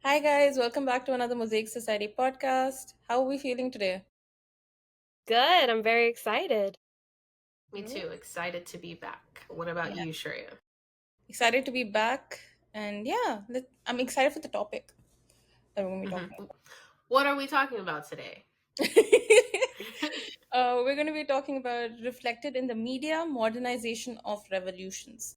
Hi, guys. Welcome back to another Mosaic Society podcast. How are we feeling today? Good. I'm very excited. Me Good. too. Excited to be back. What about Yeah. you, Shreya? Excited to be back. And yeah, I'm excited for the topic that we're going to be talking What are we talking about today? about. We're going to be talking about reflected in the media modernization of revolutions.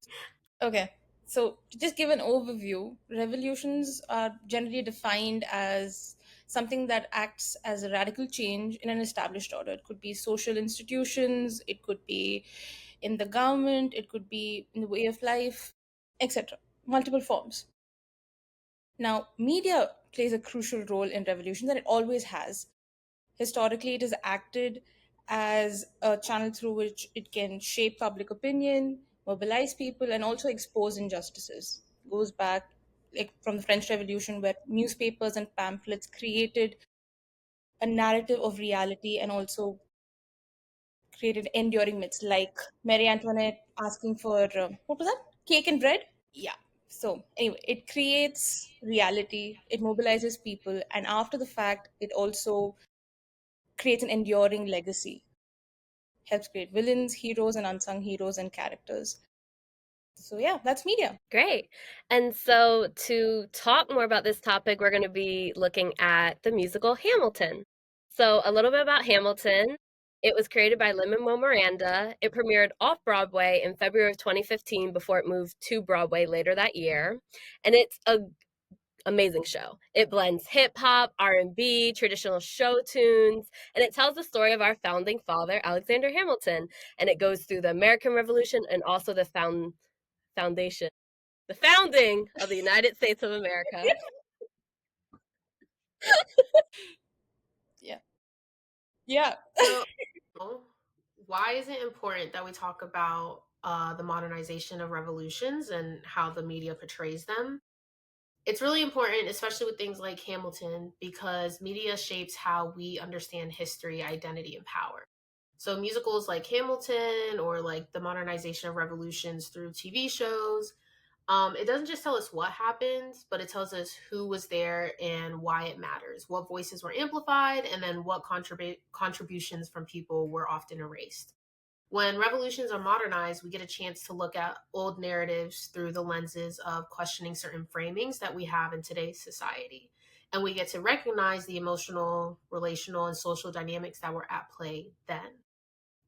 Okay. So, to just give an overview, revolutions are generally defined as something that acts as a radical change in an established order. It could be social institutions, it could be in the government, it could be in the way of life, etc. Multiple forms. Now, media plays a crucial role in revolutions, and it always has. Historically, it has acted as a channel through which it can shape public opinion, mobilize people, and also expose injustices. It goes back like from the French Revolution, where newspapers and pamphlets created a narrative of reality and also created enduring myths, like Mary Antoinette asking for what was that? Cake and bread? Yeah. So anyway, it creates reality, it mobilizes people, and after the fact, it also creates an enduring legacy, helps create villains, heroes, and unsung heroes and characters. So yeah, that's media. Great. And so, to talk more about this topic, we're going to be looking at the musical Hamilton. So, a little bit about Hamilton. It was created by Lin-Manuel Miranda. It premiered off Broadway in February of 2015 before it moved to Broadway later that year. And it's a amazing show. It blends hip hop, R&B, traditional show tunes, and it tells the story of our founding father, Alexander Hamilton, and it goes through the American Revolution and also foundation, the founding of the United States of America. Yeah. Yeah. So, why is it important that we talk about the modernization of revolutions and how the media portrays them? It's really important, especially with things like Hamilton, because media shapes how we understand history, identity, and power. So, musicals like Hamilton or like the modernization of revolutions through TV shows, it doesn't just tell us what happened, but it tells us who was there and why it matters, what voices were amplified, and then what contributions from people were often erased. When revolutions are modernized, we get a chance to look at old narratives through the lenses of questioning certain framings that we have in today's society. And we get to recognize the emotional, relational, and social dynamics that were at play then.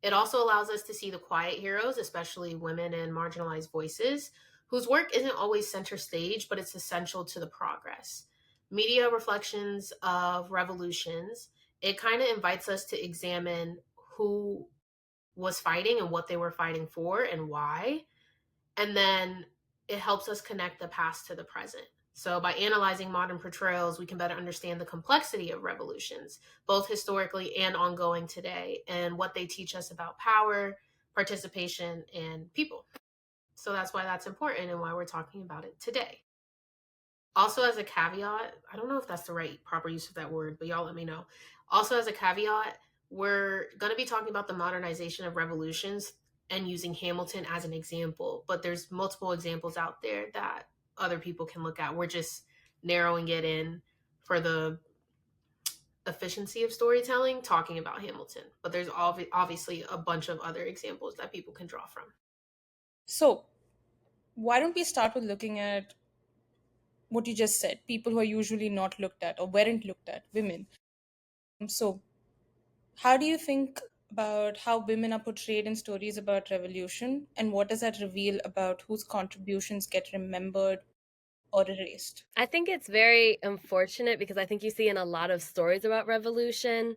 It also allows us to see the quiet heroes, especially women and marginalized voices, whose work isn't always center stage, but it's essential to the progress. Media reflections of revolutions, it kind of invites us to examine who was fighting and what they were fighting for and why. And then it helps us connect the past to the present. So, by analyzing modern portrayals, we can better understand the complexity of revolutions, both historically and ongoing today, and what they teach us about power, participation, and people. So, that's why that's important and why we're talking about it today. Also, as a caveat, I don't know if that's the right proper use of that word, but y'all let me know. Also, as a caveat, we're going to be talking about the modernization of revolutions and using Hamilton as an example, but there's multiple examples out there that other people can look at. We're just narrowing it in for the efficiency of storytelling, talking about Hamilton, but there's obviously a bunch of other examples that people can draw from. So why don't we start with looking at what you just said? People who are usually not looked at or weren't looked at, women. So how do you think about how women are portrayed in stories about revolution, and what does that reveal about whose contributions get remembered or erased? I think it's very unfortunate because I think you see in a lot of stories about revolution,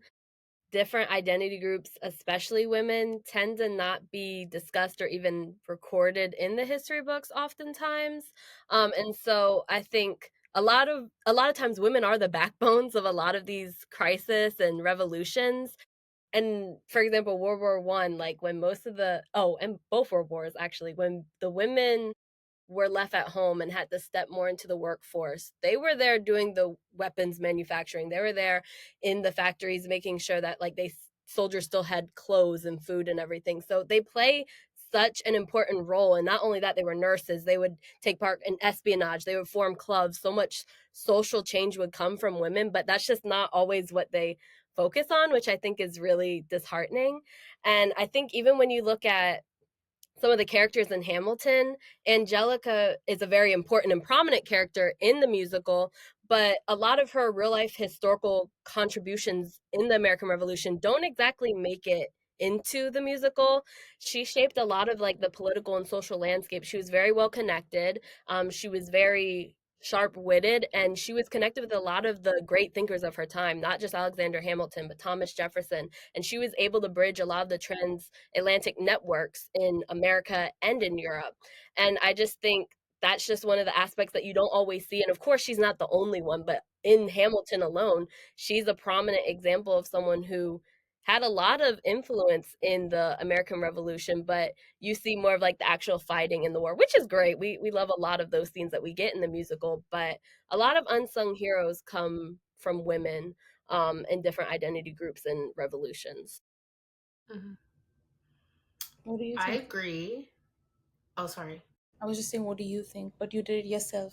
different identity groups, especially women, tend to not be discussed or even recorded in the history books oftentimes. And so I think a lot of times women are the backbones of a lot of these crises and revolutions. And for example, World War I, like when most of the and both world wars actually, when the women were left at home and had to step more into the workforce. They were there doing the weapons manufacturing. They were there in the factories making sure that like soldiers still had clothes and food and everything. So they play such an important role. And not only that, they were nurses, they would take part in espionage, they would form clubs. So much social change would come from women, but that's just not always what they focus on, which I think is really disheartening. And I think even when you look at some of the characters in Hamilton, Angelica is a very important and prominent character in the musical, but a lot of her real life historical contributions in the American Revolution don't exactly make it into the musical. She shaped a lot of like the political and social landscape. She was very well connected. She was very sharp witted, and she was connected with a lot of the great thinkers of her time, not just Alexander Hamilton, but Thomas Jefferson. And she was able to bridge a lot of the transatlantic networks in America and in Europe. And I just think that's just one of the aspects that you don't always see. And of course, she's not the only one, but in Hamilton alone, she's a prominent example of someone who had a lot of influence in the American Revolution, but you see more of like the actual fighting in the war, which is great. We love a lot of those scenes that we get in the musical, but a lot of unsung heroes come from women in different identity groups and revolutions. Mm-hmm. What do you I think? agree. Oh, sorry. I was just saying, what do you think? But you did it yourself.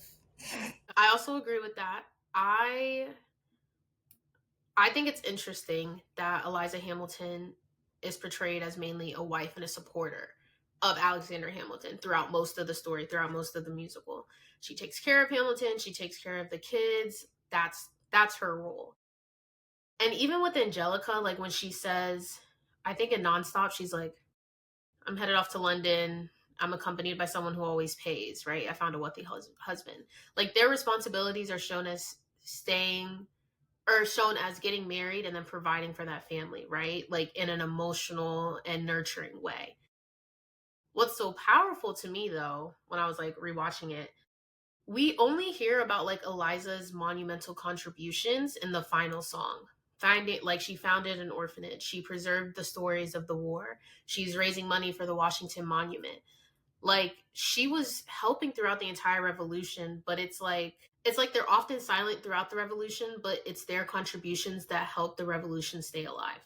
I also agree with that. I think it's interesting that Eliza Hamilton is portrayed as mainly a wife and a supporter of Alexander Hamilton throughout most of the story, throughout most of the musical. She takes care of Hamilton, she takes care of the kids. That's her role. And even with Angelica, like when she says, I think in Nonstop, she's like, I'm headed off to London. I'm accompanied by someone who always pays, right? I found a wealthy husband. Like their responsibilities are shown as staying or shown as getting married and then providing for that family, right? Like in an emotional and nurturing way. What's so powerful to me though, when I was like rewatching it, we only hear about like Eliza's monumental contributions in the final song. Finding like she founded an orphanage, she preserved the stories of the war, she's raising money for the Washington Monument. Like she was helping throughout the entire revolution, but it's like they're often silent throughout the revolution, but it's their contributions that help the revolution stay alive,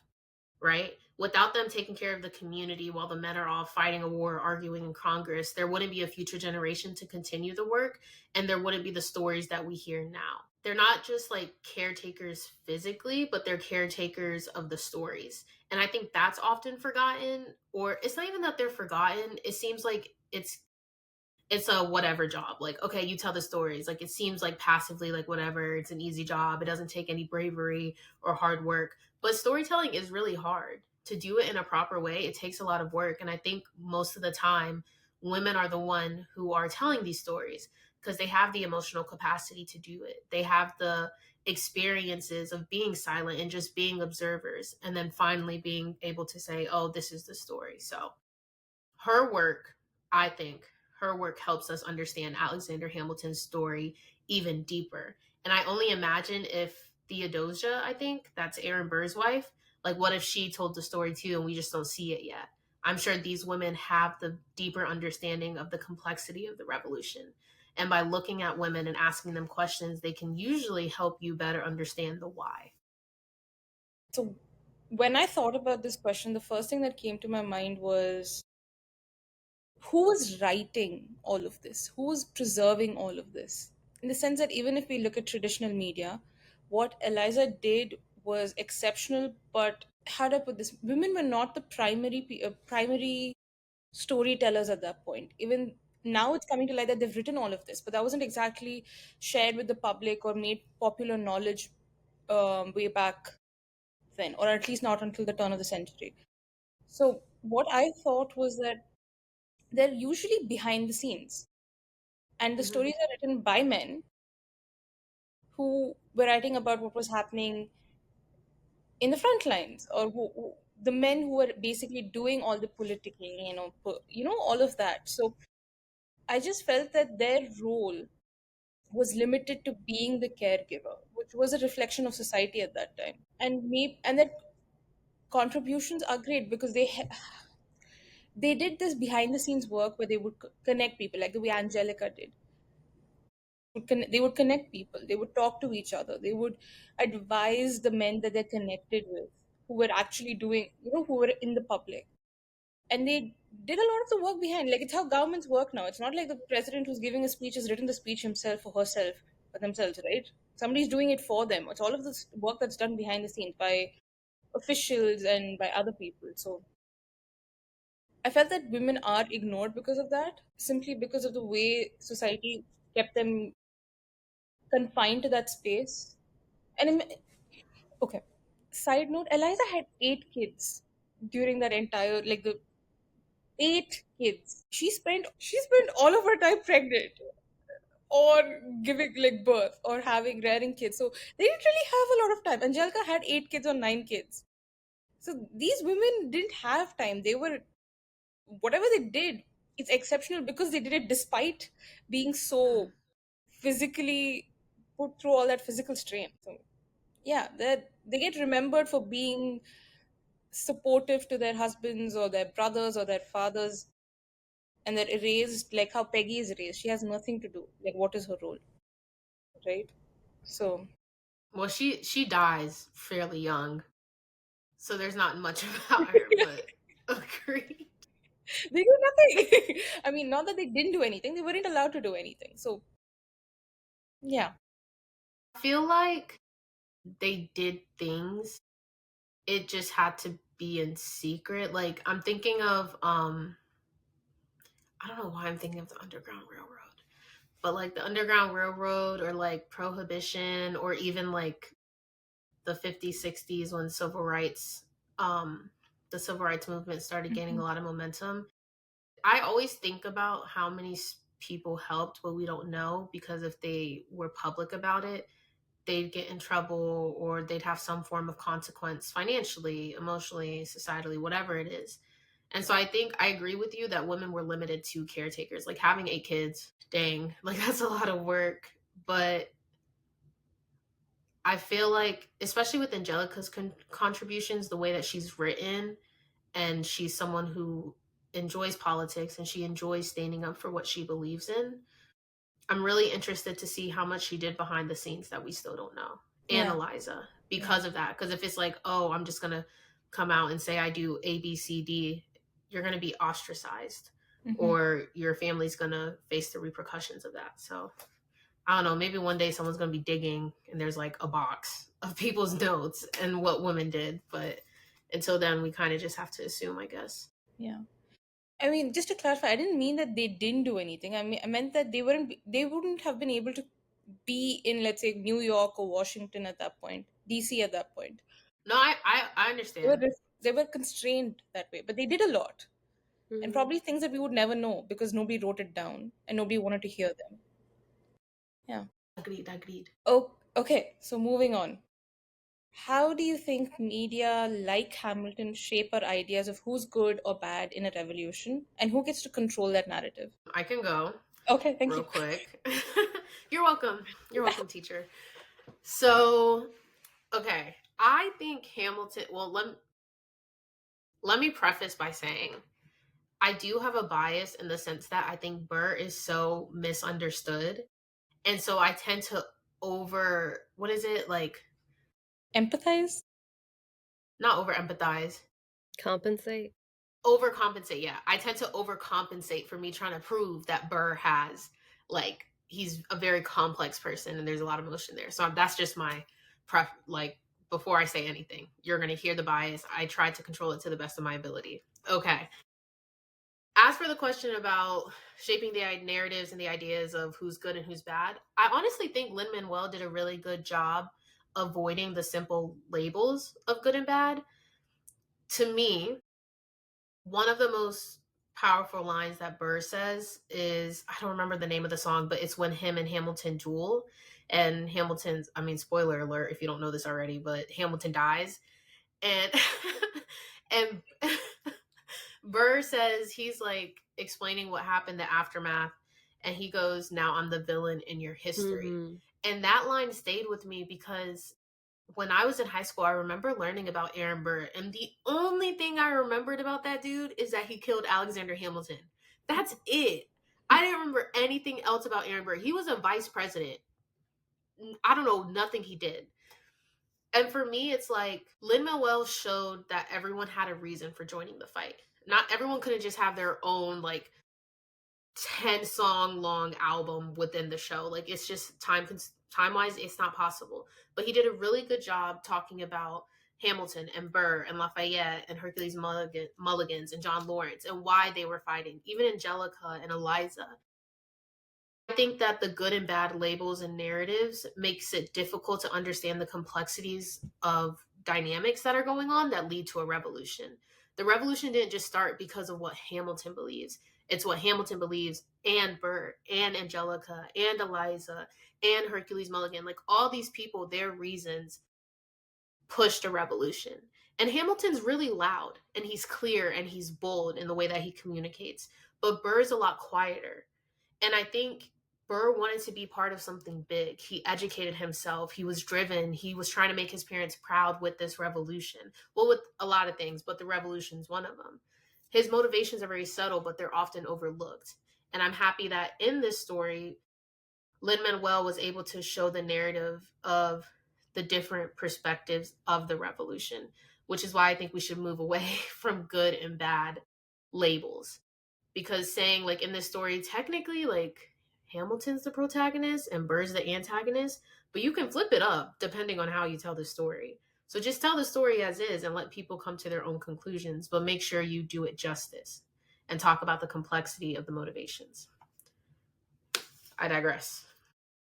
right? Without them taking care of the community while the men are all fighting a war, arguing in Congress, there wouldn't be a future generation to continue the work, and there wouldn't be the stories that we hear now. They're not just like caretakers physically, but they're caretakers of the stories. And I think that's often forgotten, or it's not even that they're forgotten. It seems like it's a whatever job. Like, okay, you tell the stories. Like, it seems like passively, like, whatever, it's an easy job. It doesn't take any bravery or hard work. But storytelling is really hard. To do it in a proper way, it takes a lot of work. And I think most of the time, women are the one who are telling these stories because they have the emotional capacity to do it. They have the experiences of being silent and just being observers, and then finally being able to say, oh, this is the story. So her work, I think, her work helps us understand Alexander Hamilton's story even deeper. And I only imagine if Theodosia, I think that's Aaron Burr's wife, like what if she told the story too and we just don't see it yet? I'm sure these women have the deeper understanding of the complexity of the revolution. And by looking at women and asking them questions, they can usually help you better understand the why. So, when I thought about this question, the first thing that came to my mind was who was writing all of this? Who was preserving all of this? In the sense that even if we look at traditional media, what Eliza did was exceptional, but how do I put this? Women were not the primary storytellers at that point. Even now, it's coming to light that they've written all of this, but that wasn't exactly shared with the public or made popular knowledge way back then, or at least not until the turn of the century. So, what I thought was that they're usually behind the scenes, and the Mm-hmm. stories are written by men who were writing about what was happening in the front lines, or the men who were basically doing all the political, all of that. So I just felt that their role was limited to being the caregiver, which was a reflection of society at that time. And that contributions are great because they did this behind the scenes work where they would connect people, like the way Angelica did. They would connect people. They would talk to each other. They would advise the men that they're connected with, who were actually doing, who were in the public. And they did a lot of the work behind. Like, it's how governments work now. It's not like the president who's giving a speech has written the speech himself or herself or themselves, right? Somebody's doing it for them. It's all of this work that's done behind the scenes by officials and by other people. So I felt that women are ignored because of that, simply because of the way society kept them confined to that space. And okay, side note, Eliza had 8 kids during that entire, like, the 8 kids. She spent all of her time pregnant or giving like birth or having rearing kids. So they didn't really have a lot of time. Angelica had 8 kids or 9 kids. So these women didn't have time. They were, whatever they did, it's exceptional because they did it despite being so physically put through all that physical strain. So yeah, they get remembered for being supportive to their husbands or their brothers or their fathers, and they're erased like how Peggy is erased. She has nothing to do. Like, what is her role, right? So Well, she dies fairly young, so there's not much about her, but agreed. they do nothing. I mean, not that they didn't do anything; they weren't allowed to do anything. So yeah. I feel like they did things. It just had to be in secret. Like I'm thinking of I don't know why I'm thinking of the Underground Railroad. But like the Underground Railroad or like Prohibition or even like the 50s, 60s when um the civil rights movement started gaining Mhm. a lot of momentum. I always think about how many people helped, but we don't know because if they were public about it, they'd get in trouble or they'd have some form of consequence financially, emotionally, societally, whatever it is. And so I think I agree with you that women were limited to caretakers. Like having 8 kids, dang, like that's a lot of work. But I feel like, especially with Angelica's contributions, the way that she's written, and she's someone who enjoys politics and she enjoys standing up for what she believes in. I'm really interested to see how much she did behind the scenes that we still don't know. And Yeah. Eliza, Yeah. because of that. Because if it's like, oh, I'm just going to come out and say I do A, B, C, D, you're going to be ostracized Hmm. or your family's going to face the repercussions of that. So I don't know, maybe one day someone's going to be digging and there's like a box of people's notes and what women did. But until then, we kind of just have to assume, I guess. Yeah. I mean, just to clarify, I didn't mean that they didn't do anything. I meant that they wouldn't have been able to be in, let's say, New York or Washington at that point, DC at that point. No, I understand. They were constrained that way, but they did a lot, and Mhm. probably things that we would never know because nobody wrote it down and nobody wanted to hear them. Yeah. Agreed, agreed. Oh, okay. So moving on. How do you think media like Hamilton shape our ideas of who's good or bad in a revolution and who gets to control that narrative? I can go Okay, thank real you. quick. You're welcome. You're welcome, teacher. So, okay. I think Hamilton, well, let me preface by saying I do have a bias in the sense that I think Burr is so misunderstood. And so I tend to what is it? Like, Empathize? not over empathize, Compensate. overcompensate. Yeah, I tend to overcompensate for me trying to prove that Burr has like he's a very complex person and there's a lot of emotion there. So that's just my like before I say anything, you're going to hear the bias. I try to control it to the best of my ability. Okay. As for the question about shaping the narratives and the ideas of who's good and who's bad, I honestly think Lin Manuel did a really good job avoiding the simple labels of good and bad. To me, one of the most powerful lines that Burr says is I don't remember the name of the song, but it's when him and Hamilton duel. And Hamilton's, I mean, spoiler alert if you don't know this already, but Hamilton dies. And and Burr says he's like explaining what happened, the aftermath, and he goes, "Now I'm the villain in your history." Mhm. And that line stayed with me because when I was in high school, I remember learning about Aaron Burr, and the only thing I remembered about that dude is that he killed Alexander Hamilton. That's it. I didn't remember anything else about Aaron Burr. He was a vice president. I don't know nothing he did. And for me, it's like Lin Manuel showed that everyone had a reason for joining the fight. not everyone couldn't just have their own like 10-song long album within the show. Like it's just time wise it's not possible. But he did a really good job talking about Hamilton and Burr and Lafayette and Hercules Mulligans and John Lawrence and why they were fighting, even Angelica and Eliza. I think that the good and bad labels and narratives makes it difficult to understand the complexities of dynamics that are going on that lead to a revolution. The revolution didn't just start because of what Hamilton believes. It's what Hamilton believes and Burr and Angelica and Eliza and Hercules Mulligan, like all these people, their reasons pushed a revolution. And Hamilton's really loud and he's clear and he's bold in the way that he communicates. But Burr's a lot quieter. And I think Burr wanted to be part of something big. He educated himself. He was driven. He was trying to make his parents proud with this revolution. Well, with a lot of things, but the revolution's one of them. His motivations are very subtle, but they're often overlooked. And I'm happy that in this story, Lin-Manuel was able to show the narrative of the different perspectives of the revolution, which is why I think we should move away from good and bad labels. Because saying like in this story, technically like Hamilton's the protagonist and Burr's the antagonist, but you can flip it up depending on how you tell the story. So just tell the story as is and let people come to their own conclusions, but make sure you do it justice and talk about the complexity of the motivations. I digress.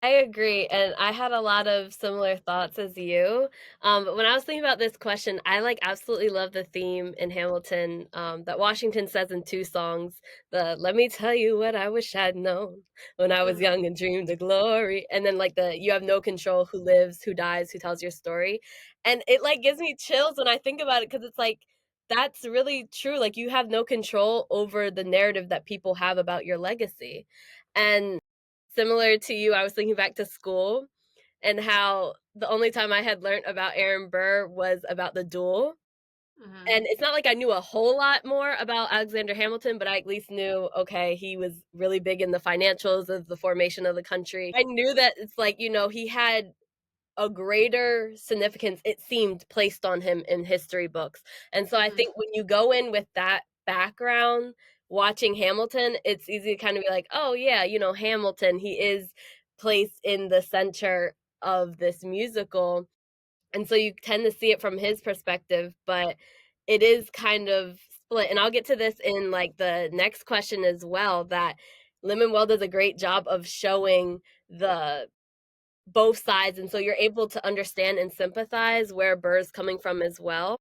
I agree, and I had a lot of similar thoughts as you. But when I was thinking about this question, I like absolutely love the theme in Hamilton that Washington says in two songs. The "Let me tell you what I wish I'd known when I was young and dreamed of glory," and then like the "You have no control who lives, who dies, who tells your story," and it like gives me chills when I think about it because it's like that's really true. Like you have no control over the narrative that people have about your legacy, and similar to you, I was thinking back to school and how the only time I had learned about Aaron Burr was about the duel. Mm-hmm. And it's not like I knew a whole lot more about Alexander Hamilton, but I at least knew, okay, he was really big in the financials of the formation of the country. I knew that it's like, he had a greater significance, it seemed, placed on him in history books. And so I Mm-hmm. think when you go in with that background, watching Hamilton, it's easy to kind of be like, oh, yeah, Hamilton, he is placed in the center of this musical. And so you tend to see it from his perspective, but it is kind of split. And I'll get to this in like the next question as well, that Lemonwell does a great job of showing the both sides, and so you're able to understand and sympathize where Burr's coming from as well.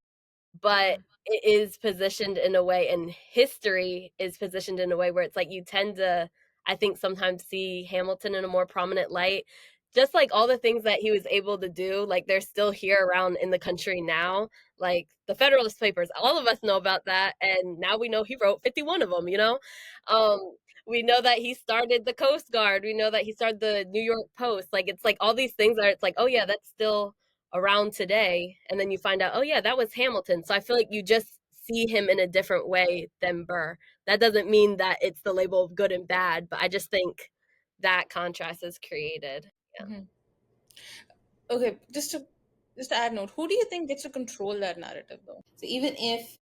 But Mm-hmm. it is positioned in a way, and history is positioned in a way where it's like you tend to, I think, sometimes see Hamilton in a more prominent light. Just like all the things that he was able to do, like they're still here around in the country now. Like the Federalist Papers, all of us know about that, and now we know he wrote 51 of them. Um, we know that he started the Coast Guard. We know that he started the New York Post. Like it's like all these things are. It's like, oh yeah, that's still around today, and then you find out, oh yeah, that was Hamilton. So I feel like you just see him in a different way than Burr. That doesn't mean that it's the label of good and bad, but I just think that contrast is created. Yeah. Mhm. Okay, just to add note, who do you think gets to control that narrative though? So even if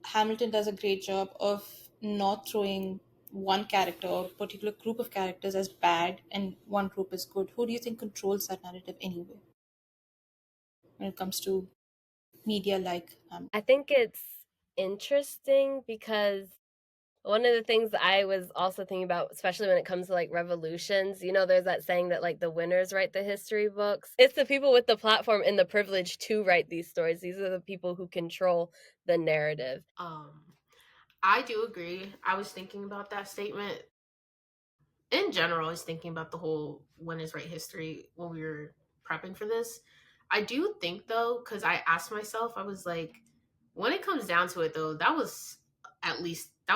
Hamilton does a great job of not throwing one character or particular group of characters as bad and one group is good, who do you think controls that narrative anyway when it comes to media like Hamilton? I think it's interesting because one of the things I was also thinking about, especially when it comes to like revolutions, there's that saying that like the winners write the history books. It's the people with the platform and the privilege to write these stories. These are the people who control the narrative. I do agree. I was thinking about that statement in general. I was thinking about the whole when is right history when we were prepping for this. I do think though, because I asked myself, I was like, when it comes down to it though, that was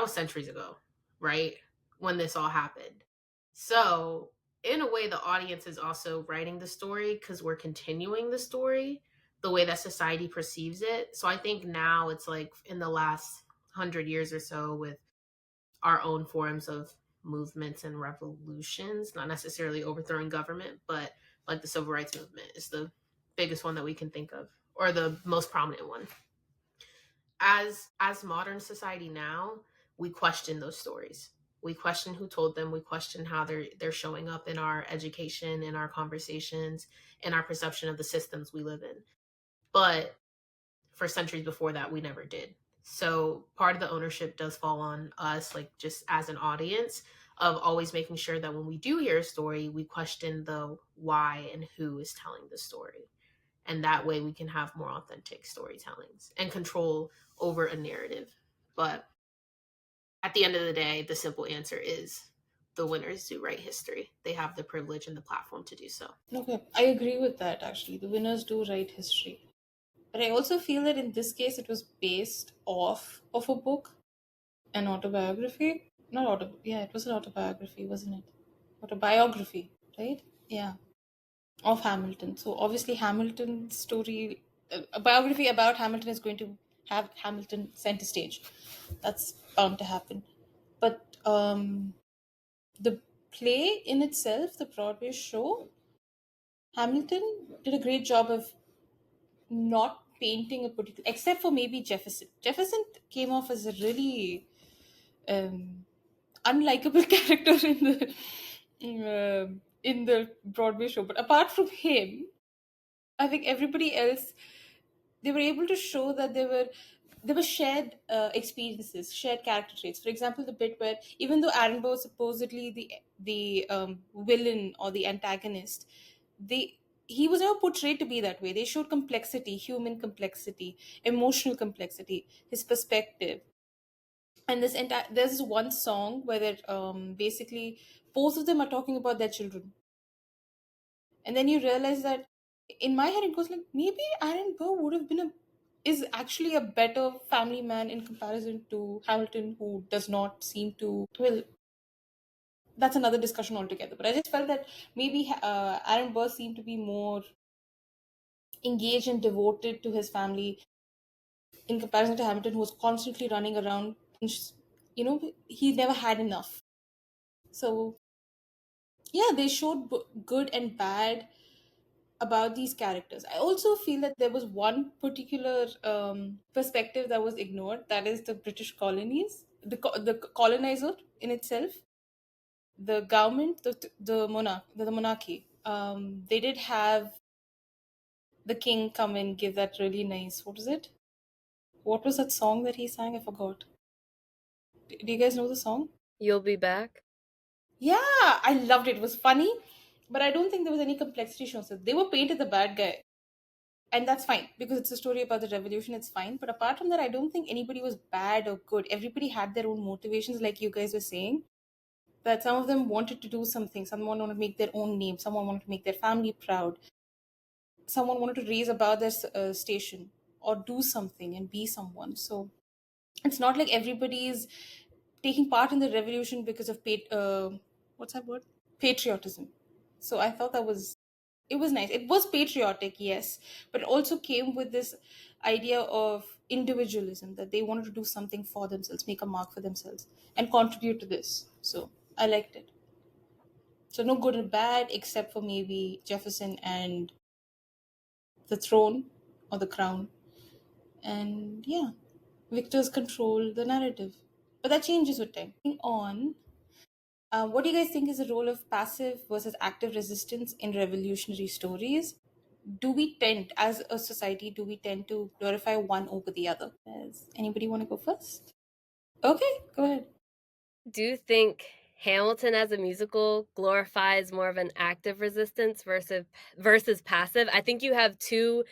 centuries ago, right? When this all happened. So in a way, the audience is also writing the story because we're continuing the story the way that society perceives it. So I think now it's like in the last 100 years or so with our own forms of movements and revolutions, not necessarily overthrowing government, but like the civil rights movement is the biggest one that we can think of, or the most prominent one. as modern society now, we question those stories. We question who told them. We question how they're showing up in our education, in our conversations, in our perception of the systems we live in. But for centuries before that, we never did. So part of the ownership does fall on us, like just as an audience, of always making sure that when we do hear a story, we question the why and who is telling the story. And that way we can have more authentic storytellings and control over a narrative. But at the end of the day, the simple answer is the winners do write history. They have the privilege and the platform to do so. Okay, I agree with that actually. The winners do write history. But I also feel that in this case it was based off of a book, an autobiography. Not auto yeah, it was an autobiography, wasn't it? Autobiography, right? Yeah. Of Hamilton. So obviously Hamilton's story, a biography about Hamilton is going to have Hamilton center stage. That's bound to happen. But the play in itself, the Broadway show, Hamilton did a great job of not painting a particular, except for maybe Jefferson. Jefferson came off as a really unlikable character in the Broadway show. But apart from him, I think everybody else, they were able to show that there were shared experiences, shared character traits. For example, the bit where even though Aaron Burr was supposedly the villain or the antagonist, they he was never portrayed to be that way. They showed complexity, human complexity, emotional complexity, his perspective. And there's this one song where basically both of them are talking about their children, and then you realize that in my head it goes like maybe Aaron Burr would have been a is actually a better family man in comparison to Hamilton, who does not seem to, well, that's another discussion altogether. But I just felt that maybe Aaron Burr seemed to be more engaged and devoted to his family in comparison to Hamilton, who was constantly running around. And he never had enough. So yeah, they showed good and bad about these characters. I also feel that there was one particular perspective that was ignored. That is the British colonies, the colonizer in itself, the government, the monarchy. They did have the king come and give that really nice. What was it? What was that song that he sang? I forgot. Do you guys know the song? You'll Be Back. Yeah, I loved it. It was funny, but I don't think there was any complexity shown. So they were painted the bad guy, and that's fine because it's a story about the revolution. It's fine, but apart from that, I don't think anybody was bad or good. Everybody had their own motivations, like you guys were saying. That some of them wanted to do something. Someone wanted to make their own name. Someone wanted to make their family proud. Someone wanted to raise above their station or do something and be someone. So it's not like everybody's taking part in the revolution because of what's that word? Patriotism. So I thought it was nice. It was patriotic, yes, but it also came with this idea of individualism, that they wanted to do something for themselves, make a mark for themselves, and contribute to this. So I liked it. So no good and bad, except for maybe Jefferson and the throne or the crown. And yeah, victors control the narrative. But that changes with time. On, what do you guys think is the role of passive versus active resistance in revolutionary stories? Do we tend, as a society, do we tend to glorify one over the other? Does anybody want to go first? Okay, go ahead. Do you think Hamilton as a musical glorifies more of an active resistance versus passive? I think you have two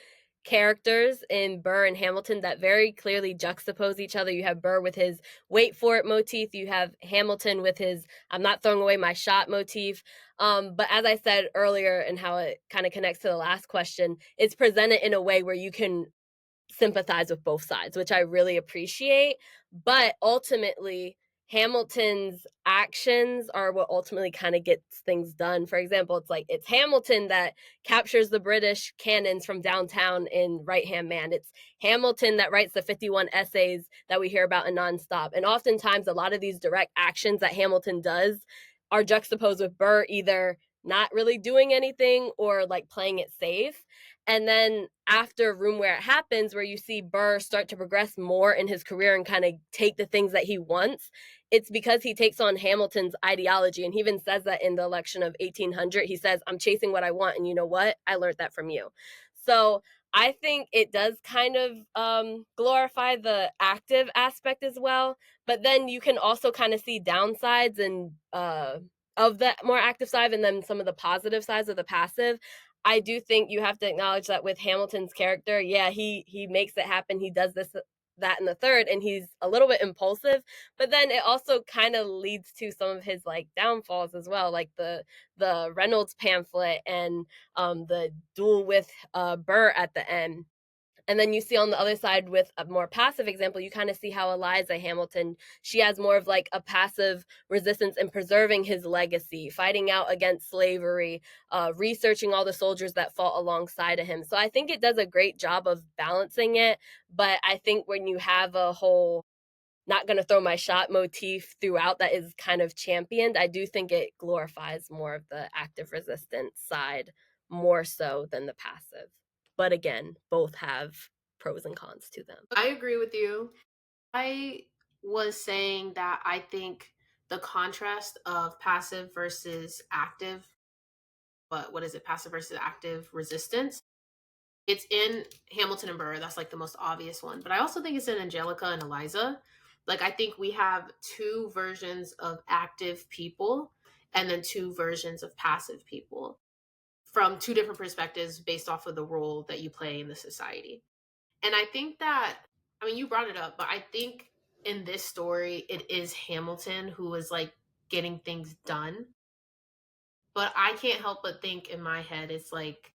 characters in Burr and Hamilton that very clearly juxtapose each other. You have Burr with his wait for it motif. You have Hamilton with his I'm not throwing away my shot motif. But as I said earlier, and how it kind of connects to the last question, it's presented in a way where you can sympathize with both sides, which I really appreciate. But ultimately, Hamilton's actions are what ultimately kind of gets things done. For example, it's Hamilton that captures the British cannons from downtown in Right Hand Man. It's Hamilton that writes the 51 essays that we hear about in Nonstop. And oftentimes, a lot of these direct actions that Hamilton does are juxtaposed with Burr either not really doing anything or like playing it safe. And then after Room Where It Happens, where you see Burr start to progress more in his career and kind of take the things that he wants, it's because he takes on Hamilton's ideology. And he even says that in the election of 1800. He says, I'm chasing what I want. And you know what? I learned that from you. So I think it does kind of glorify the active aspect as well. But then you can also kind of see downsides and of the more active side and then some of the positive sides of the passive. I do think you have to acknowledge that with Hamilton's character, yeah, he makes it happen. He does this, that, and the third, and he's a little bit impulsive. But then it also kind of leads to some of his like downfalls as well, like the Reynolds pamphlet and the duel with Burr at the end. And then you see on the other side with a more passive example, you kind of see how Eliza Hamilton, she has more of like a passive resistance in preserving his legacy, fighting out against slavery, researching all the soldiers that fought alongside of him. So I think it does a great job of balancing it. But I think when you have a whole not going to throw my shot motif throughout that is kind of championed, I do think it glorifies more of the active resistance side more so than the passive. But again, both have pros and cons to them. I agree with you. I was saying that I think the contrast of passive versus active, but what is it? Passive versus active resistance. It's in Hamilton and Burr. That's like the most obvious one. But I also think it's in Angelica and Eliza. Like, I think we have two versions of active people and then two versions of passive people from two different perspectives based off of the role that you play in the society. And I think that, I mean, you brought it up, but I think in this story, it is Hamilton who is like getting things done. But I can't help but think in my head, it's like,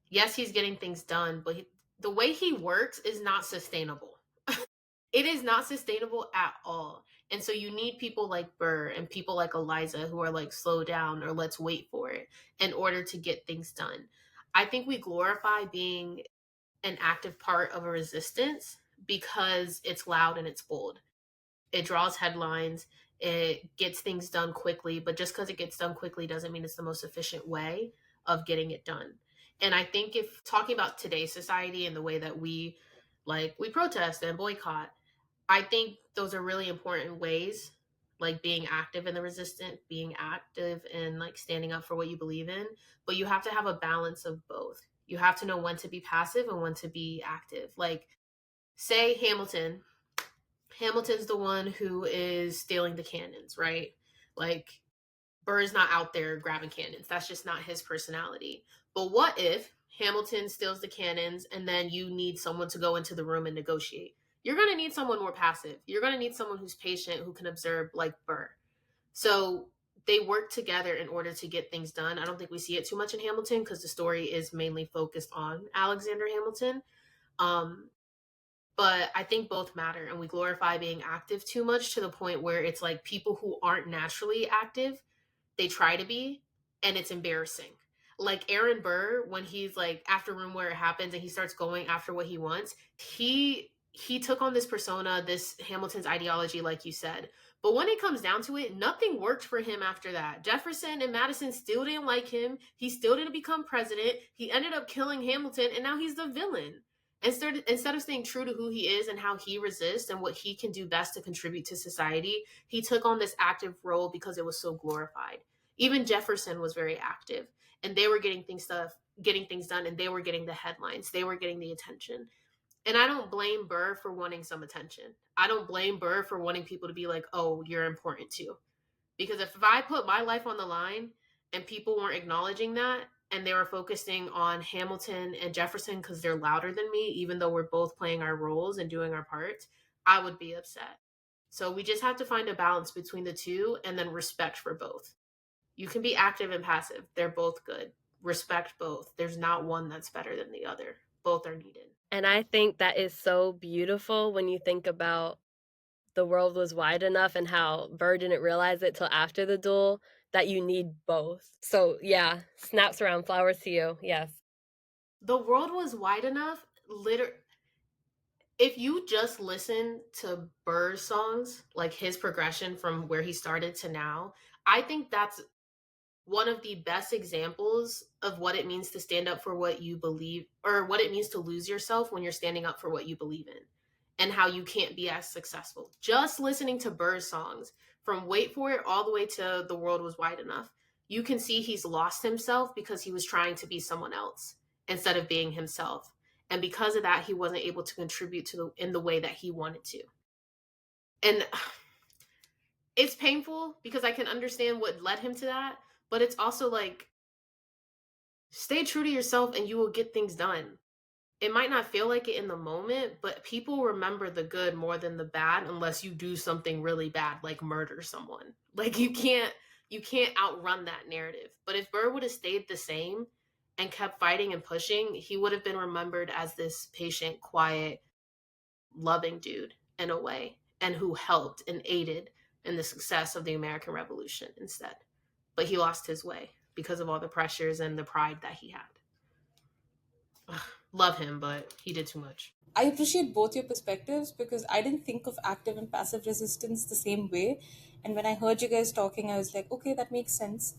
yes, he's getting things done, but the way he works is not sustainable. It is not sustainable at all. And so you need people like Burr and people like Eliza who are like, slow down or let's wait for it in order to get things done. I think we glorify being an active part of a resistance because it's loud and it's bold. It draws headlines, it gets things done quickly, but just because it gets done quickly doesn't mean it's the most efficient way of getting it done. And I think if talking about today's society and the way that we protest and boycott, I think those are really important ways, like being active in the resistance, being active and like standing up for what you believe in, but you have to have a balance of both. You have to know when to be passive and when to be active. Like, say Hamilton's the one who is stealing the cannons, right? Like, Burr's not out there grabbing cannons. That's just not his personality. But what if Hamilton steals the cannons and then you need someone to go into the room and negotiate? You're going to need someone more passive. You're going to need someone who's patient, who can observe, like Burr. So they work together in order to get things done. I don't think we see it too much in Hamilton because the story is mainly focused on Alexander Hamilton. Um, but I think both matter, and we glorify being active too much to the point where it's like people who aren't naturally active, they try to be, and it's embarrassing. Like Aaron Burr, when he's like after Room Where It Happens and he starts going after what he wants, he took on this persona, this Hamilton's ideology, like you said. But when it comes down to it, nothing worked for him after that. Jefferson and Madison still didn't like him. He still didn't become president. He ended up killing Hamilton, and now he's the villain. Instead of staying true to who he is and how he resists and what he can do best to contribute to society, he took on this active role because it was so glorified. Even Jefferson was very active, and they were getting things done, and they were getting the headlines, they were getting the attention. And I don't blame Burr for wanting some attention. I don't blame Burr for wanting people to be like, oh, you're important too. Because if I put my life on the line and people weren't acknowledging that, and they were focusing on Hamilton and Jefferson because they're louder than me, even though we're both playing our roles and doing our parts, I would be upset. So we just have to find a balance between the two and then respect for both. You can be active and passive. They're both good. Respect both. There's not one that's better than the other. Both are needed. And I think that is so beautiful when you think about the world was wide enough and how Burr didn't realize it till after the duel that you need both. So yeah, snaps around, flowers to you. Yes. The world was wide enough. If you just listen to Burr's songs, like his progression from where he started to now, I think that's one of the best examples of what it means to stand up for what you believe, or what it means to lose yourself when you're standing up for what you believe in, and how you can't be as successful. Just listening to Burr's songs, from Wait For It all the way to The World Was Wide Enough, you can see he's lost himself because he was trying to be someone else instead of being himself. And because of that, he wasn't able to contribute in the way that he wanted to. And it's painful because I can understand what led him to that, but it's also like, stay true to yourself and you will get things done. It might not feel like it in the moment, but people remember the good more than the bad unless you do something really bad, like murder someone. Like you can't outrun that narrative. But if Burr would have stayed the same and kept fighting and pushing, he would have been remembered as this patient, quiet, loving dude in a way, and who helped and aided in the success of the American Revolution instead. But he lost his way because of all the pressures and the pride that he had. Ugh, love him, but he did too much. I appreciate both your perspectives because I didn't think of active and passive resistance the same way. And when I heard you guys talking, I was like, okay, that makes sense.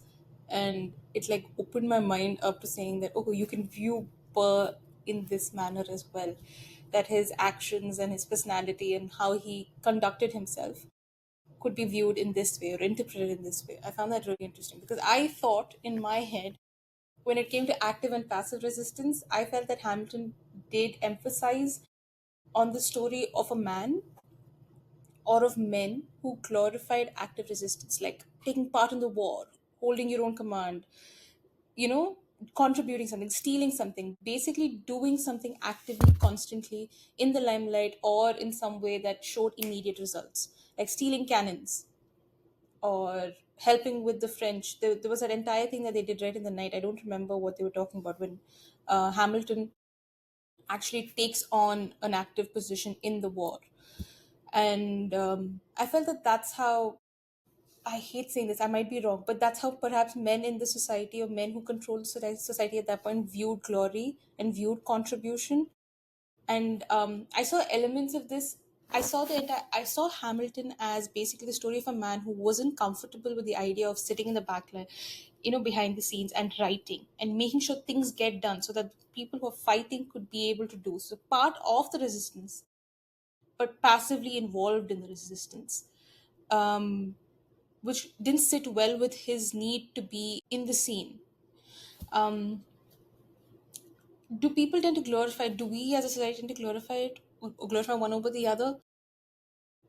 And it like opened my mind up to saying that, oh, you can view Burr in this manner as well. That his actions and his personality and how he conducted himself could be viewed in this way or interpreted in this way. I found that really interesting because I thought in my head, when it came to active and passive resistance, I felt that Hamilton did emphasize on the story of a man or of men who glorified active resistance, like taking part in the war, holding your own command, you know, contributing something, stealing something, basically doing something actively, constantly in the limelight or in some way that showed immediate results, like stealing cannons or helping with the French. There was an entire thing that they did right in the night. I don't remember what they were talking about when Hamilton actually takes on an active position in the war. And I felt that that's how, I hate saying this, I might be wrong, but that's how perhaps men in the society, or men who controlled society at that point, viewed glory and viewed contribution. And I saw elements of this. I saw Hamilton as basically the story of a man who wasn't comfortable with the idea of sitting in the back line, behind the scenes and writing and making sure things get done so that people who are fighting could be able to do so, part of the resistance but passively involved in the resistance, um, which didn't sit well with his need to be in the scene. Um, do people tend to glorify, do we as a society tend to glorify it or glorify one over the other?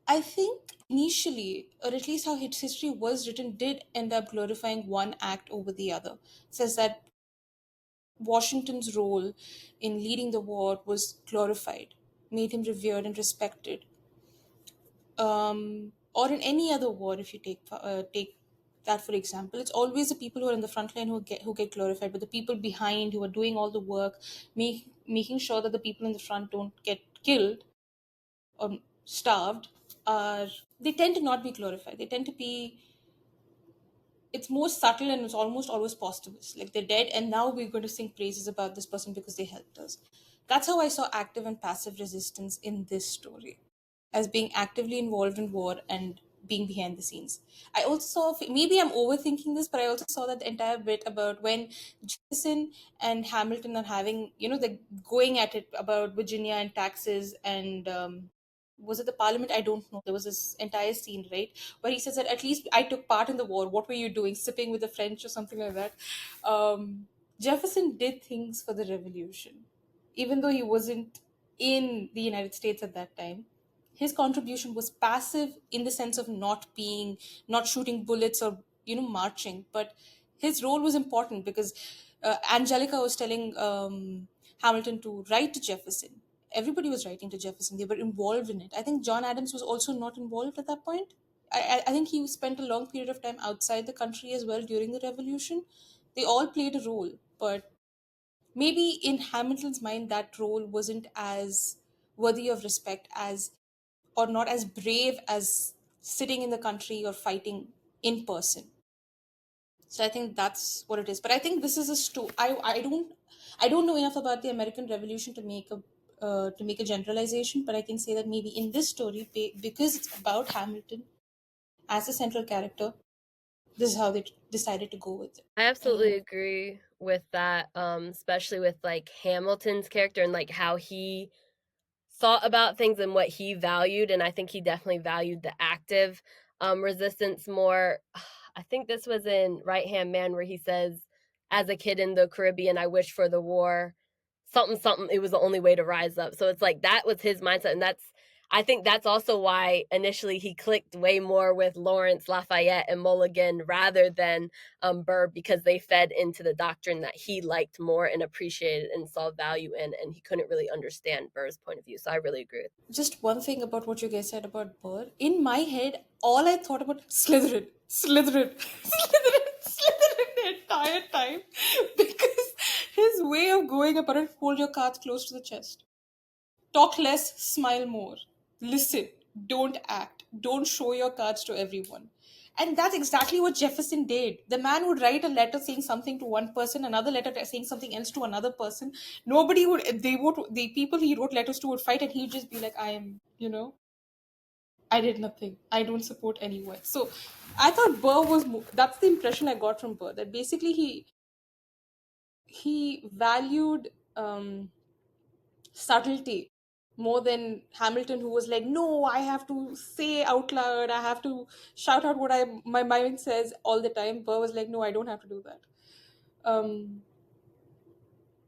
I think initially, or at least how history was written, did end up glorifying one act over the other. It says that Washington's role in leading the war was glorified, made him revered and respected. Or in any other war, if you take that for example, it's always the people who are in the front line who get glorified, but the people behind who are doing all the work, making sure that the people in the front don't get killed or starved, are they tend to not be glorified. They tend to be, it's more subtle and it's almost always posthumous. Like they're dead, and now we're going to sing praises about this person because they helped us. That's how I saw active and passive resistance in this story, as being actively involved in war and being behind the scenes. I also saw, maybe I'm overthinking this, but I also saw that the entire bit about when Jefferson and Hamilton are having, the going at it about Virginia and taxes and was it the parliament? I don't know. There was this entire scene, right, where he says that at least I took part in the war. What were you doing? Sipping with the French or something like that. Jefferson did things for the revolution, even though he wasn't in the United States at that time. His contribution was passive in the sense of not shooting bullets or marching, but his role was important because Angelica was telling Hamilton to write to Jefferson. Everybody was writing to Jefferson. They were involved in it. I think John Adams was also not involved at that point. I think he spent a long period of time outside the country as well during the revolution. They all played a role, but maybe in Hamilton's mind, that role wasn't as worthy of respect as, or not as brave as sitting in the country or fighting in person. So I think that's what it is. But I think this is a story. I don't know enough about the American Revolution to make a generalization, but I can say that maybe in this story, because it's about Hamilton as a central character, this is how they decided to go with it. I And absolutely agree with that, especially with like Hamilton's character and like how he thought about things and what he valued. And I think he definitely valued the active resistance more. I think this was in Right Hand Man where he says, as a kid in the Caribbean, I wished for the war, something, something, it was the only way to rise up. So it's like that was his mindset. And I think that's also why initially he clicked way more with Lawrence, Lafayette, and Mulligan rather than Burr, because they fed into the doctrine that he liked more and appreciated and saw value in, and he couldn't really understand Burr's point of view. So I really agree. just one thing about what you guys said about Burr. In my head, all I thought about Slytherin, Slytherin, Slytherin, Slytherin the entire time. Because his way of going about it, hold your cards close to the chest. Talk less, smile more. Listen, don't act. Don't show your cards to everyone. And that's exactly what Jefferson did. The man would write a letter saying something to one person, another letter saying something else to another person. Nobody would, the people he wrote letters to would fight, and he'd just be like, I am, I did nothing. I don't support anyone. So I thought Burr was, that's the impression I got from Burr, that basically he valued subtlety more than Hamilton, who was like, no, I have to say out loud, I have to shout out what my mind says all the time. Burr was like, no, I don't have to do that.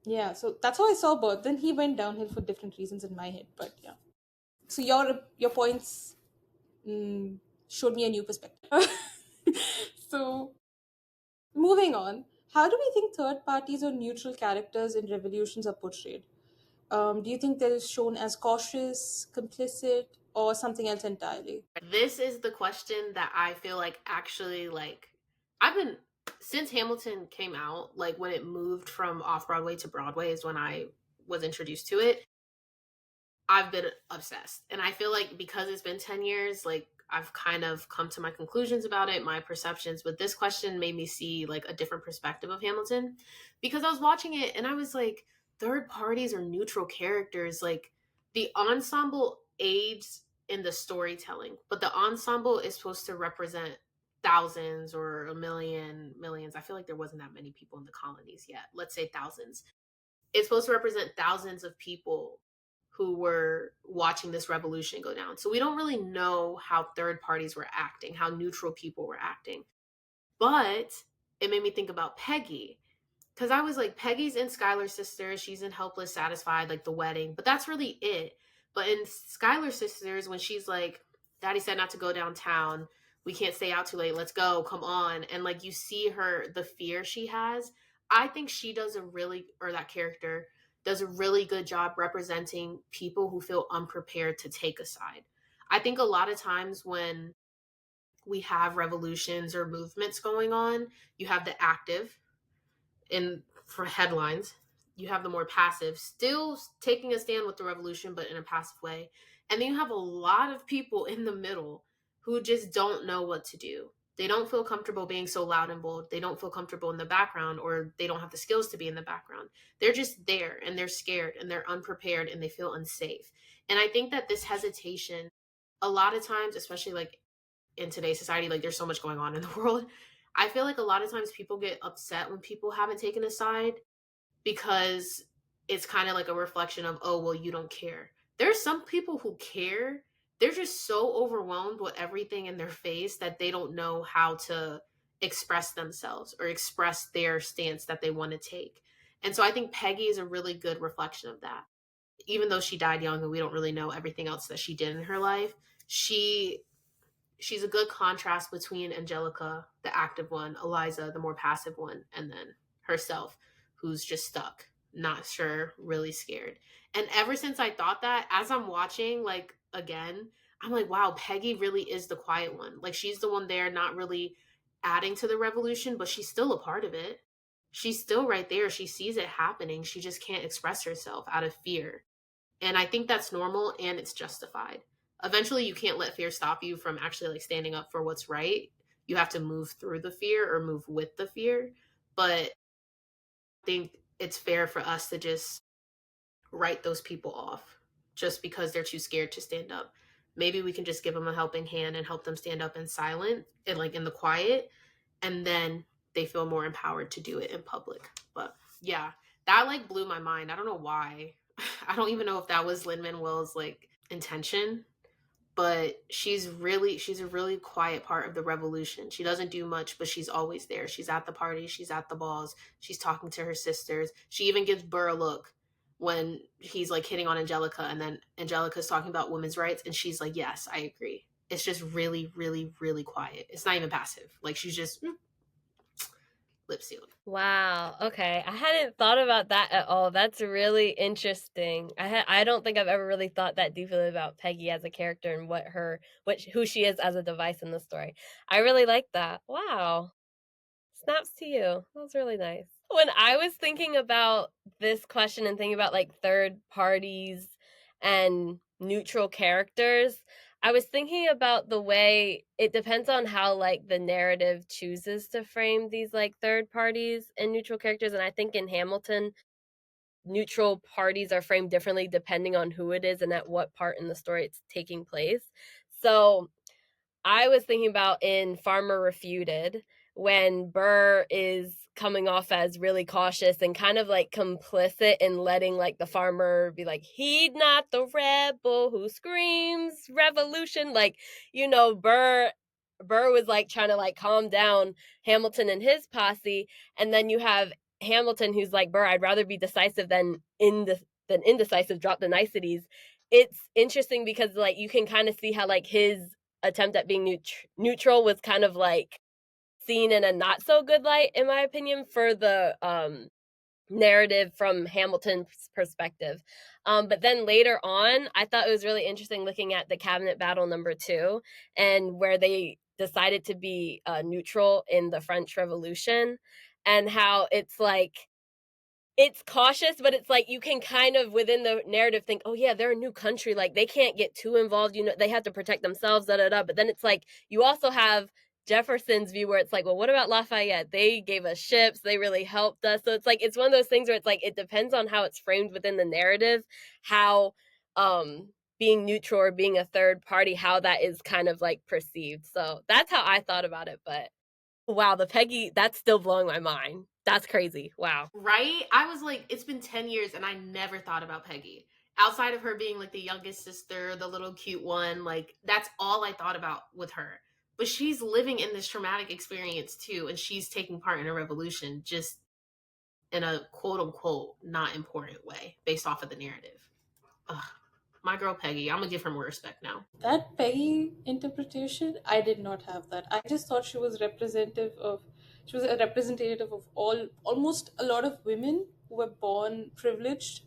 Yeah, so that's how I saw Burr. Then he went downhill for different reasons in my head, but yeah. So your points showed me a new perspective. So moving on, how do we think third parties or neutral characters in revolutions are portrayed? Do you think they're shown as cautious, complicit, or something else entirely? This is the question that I feel like actually, like, I've been, since Hamilton came out, like when it moved from off Broadway to Broadway is when I was introduced to it. I've been obsessed. And I feel like because it's been 10 years, like I've kind of come to my conclusions about it, my perceptions. But this question made me see like a different perspective of Hamilton because I was watching it and I was like, third parties or neutral characters, like the ensemble aids in the storytelling, but the ensemble is supposed to represent thousands or a million, millions. I feel like there wasn't that many people in the colonies yet. Let's say thousands. It's supposed to represent thousands of people who were watching this revolution go down. So we don't really know how third parties were acting, how neutral people were acting. But it made me think about Peggy. Because I was like, Peggy's in Skylar's Sisters. She's in Helpless Satisfied, like the wedding. But that's really it. But in Skylar's Sisters, when she's like, Daddy said not to go downtown. We can't stay out too late. Let's go. Come on. And like you see her, the fear she has. I think she does a really, or that character does a really good job representing people who feel unprepared to take a side. I think a lot of times when we have revolutions or movements going on, you have the active, in for headlines. You have the more passive, still taking a stand with the revolution, but in a passive way. And then you have a lot of people in the middle who just don't know what to do. They don't feel comfortable being so loud and bold. They don't feel comfortable in the background, or they don't have the skills to be in the background. They're just there and they're scared and they're unprepared and they feel unsafe. And I think that this hesitation, a lot of times, especially like in today's society, like there's so much going on in the world. I feel like a lot of times people get upset when people haven't taken a side because it's kind of like a reflection of, oh, well, you don't care. There's some people who care. They're just so overwhelmed with everything in their face that they don't know how to express themselves or express their stance that they want to take. And so I think Peggy is a really good reflection of that. Even though she died young and we don't really know everything else that she did in her life, she's a good contrast between Angelica, the active one, Eliza, the more passive one, and then herself, who's just stuck, not sure, really scared. And ever since I thought that, as I'm watching, like again, I'm like, wow, Peggy really is the quiet one. Like she's the one there, not really adding to the revolution, but she's still a part of it. She's still right there. She sees it happening. She just can't express herself out of fear. And I think that's normal and it's justified. Eventually, you can't let fear stop you from actually like standing up for what's right. You have to move through the fear or move with the fear. But I think it's fair for us to just write those people off just because they're too scared to stand up. Maybe we can just give them a helping hand and help them stand up in silence and like in the quiet, and then they feel more empowered to do it in public. But yeah, that like blew my mind. I don't know why. I don't even know if that was Lin Manuel's like intention, but she's a really quiet part of the revolution. She doesn't do much, but she's always there. She's at the parties, she's at the balls, she's talking to her sisters. She even gives Burr a look when he's like hitting on Angelica, and then Angelica's talking about women's rights, and she's like, yes, I agree. It's just really, really, really quiet. It's not even passive. Like she's just lip sealed. Wow. Okay. I hadn't thought about that at all. That's really interesting. I don't think I've ever really thought that deeply about Peggy as a character and who she is as a device in the story. I really like that. Wow. Snaps to you. That was really nice. When I was thinking about this question and thinking about like third parties and neutral characters, I was thinking about the way it depends on how like the narrative chooses to frame these like third parties and neutral characters. And I think in Hamilton, neutral parties are framed differently depending on who it is and at what part in the story it's taking place. So I was thinking about in Farmer Refuted when Burr is coming off as really cautious and kind of like complicit in letting like the farmer be like, heed not the rebel who screams revolution. Like, you know, Burr was like trying to like calm down Hamilton and his posse, and then you have Hamilton who's like, Burr, I'd rather be decisive than indecisive, drop the niceties. It's interesting because like you can kind of see how like his attempt at being neutral was kind of like seen in a not so good light, in my opinion, for the narrative from Hamilton's perspective. But then later on, I thought it was really interesting looking at the cabinet battle number 2 and where they decided to be neutral in the French Revolution, and how it's like it's cautious, but it's like you can kind of within the narrative think, oh yeah, they're a new country, like they can't get too involved, you know, they have to protect themselves, da da da. But then it's like you also have Jefferson's view where it's like, well, what about Lafayette? They gave us ships, they really helped us. So it's like it's one of those things where it's like it depends on how it's framed within the narrative, how being neutral or being a third party, how that is kind of like perceived. So that's how I thought about it. But wow, the Peggy, that's still blowing my mind. That's crazy. Wow. Right? I was like, it's been 10 years and I never thought about Peggy. Outside of her being like the youngest sister, the little cute one, like that's all I thought about with her. But she's living in this traumatic experience too, and she's taking part in a revolution just in a quote unquote not important way based off of the narrative. Ugh. My girl Peggy, I'm gonna give her more respect now. That Peggy interpretation, I did not have that. I just thought she was a representative of almost a lot of women who were born privileged,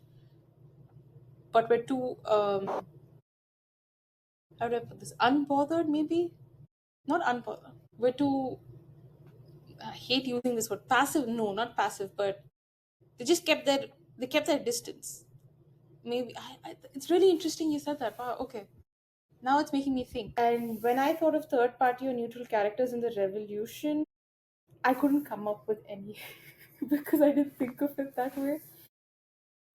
but were too, how do I put this, unbothered maybe? Not unbothered. Were too, I hate using this word, passive, no, not passive, but they just they kept their distance. Maybe, it's really interesting you said that. Wow, okay. Now it's making me think. And when I thought of third party or neutral characters in the revolution, I couldn't come up with any because I didn't think of it that way.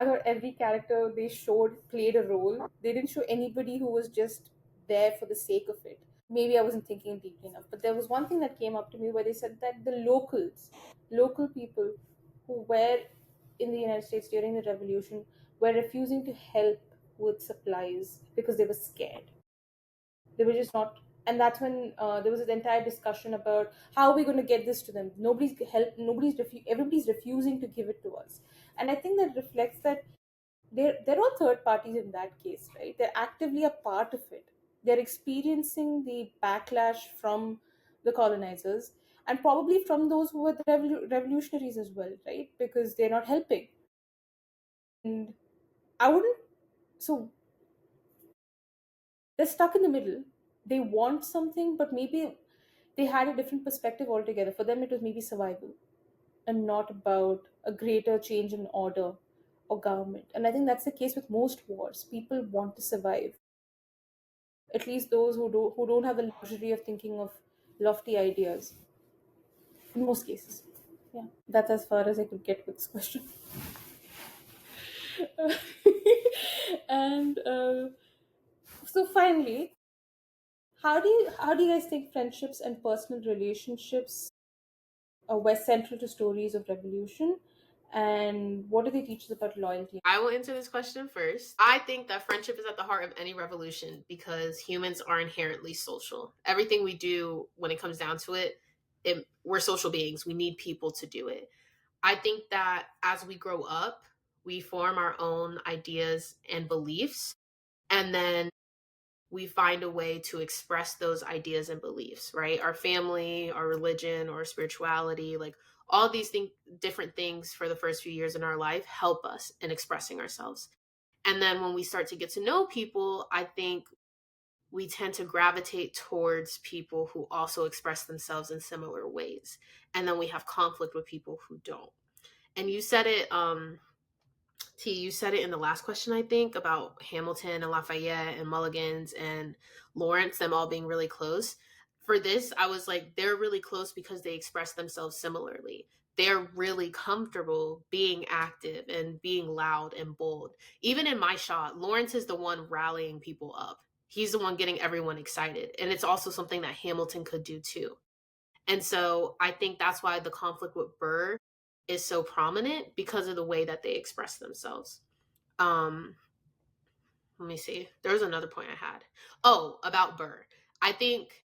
I thought every character they showed played a role. They didn't show anybody who was just there for the sake of it. Maybe I wasn't thinking deeply enough. But there was one thing that came up to me where they said that the local people who were in the United States during the revolution were refusing to help with supplies because they were scared. They were just not. And that's when there was an entire discussion about how are we going to get this to them. Everybody's refusing to give it to us. And I think that reflects that they're all third parties in that case, right? They're actively a part of it. They're experiencing the backlash from the colonizers and probably from those who were the revolutionaries as well, right? Because they're not helping. And I wouldn't. So they're stuck in the middle. They want something, but maybe they had a different perspective altogether. For them, it was maybe survival and not about a greater change in order or government. And I think that's the case with most wars. People want to survive. At least those who don't have the luxury of thinking of lofty ideas. In most cases, yeah. That's as far as I could get with this question. And so finally, how do you guys think friendships and personal relationships were central to stories of revolution, and what do they teach us about loyalty? I will answer this question first. I think that friendship is at the heart of any revolution because humans are inherently social. Everything we do, when it comes down to it, we're social beings. We need people to do it. I think that as we grow up, we form our own ideas and beliefs, and then we find a way to express those ideas and beliefs, right? Our family, our religion, or spirituality, like all these different things for the first few years in our life help us in expressing ourselves. And then when we start to get to know people, I think we tend to gravitate towards people who also express themselves in similar ways. And then we have conflict with people who don't. And you said it, T, you said it in the last question, I think, about Hamilton and Lafayette and Mulligan's and Lawrence, them all being really close. For this, I was like, they're really close because they express themselves similarly. They're really comfortable being active and being loud and bold. Even in my shot, Lawrence is the one rallying people up. He's the one getting everyone excited. And it's also something that Hamilton could do too. And so I think that's why the conflict with Burr is so prominent because of the way that they express themselves. Um, Let me see. There was another point I had. Oh, about Burr. I think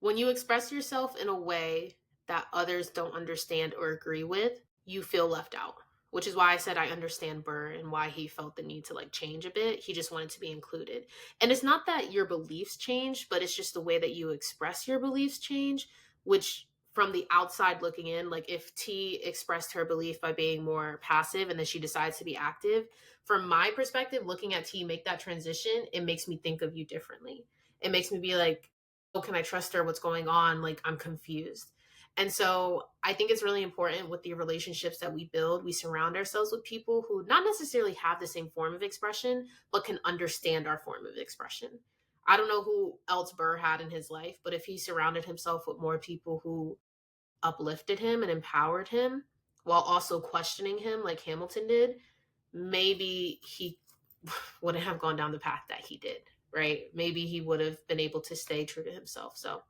when you express yourself in a way that others don't understand or agree with, you feel left out. Which is why I said I understand Burr and why he felt the need to like change a bit. He just wanted to be included. And it's not that your beliefs change, but it's just the way that you express your beliefs change, which from the outside looking in, like if T expressed her belief by being more passive and then she decides to be active, from my perspective, looking at T make that transition, it makes me think of you differently. It makes me be like, oh, can I trust her? What's going on? Like, I'm confused. And so I think it's really important with the relationships that we build. We surround ourselves with people who not necessarily have the same form of expression, but can understand our form of expression. I don't know who else Burr had in his life, but if he surrounded himself with more people who uplifted him and empowered him while also questioning him like Hamilton did, maybe he wouldn't have gone down the path that he did, right? Maybe he would have been able to stay true to himself. So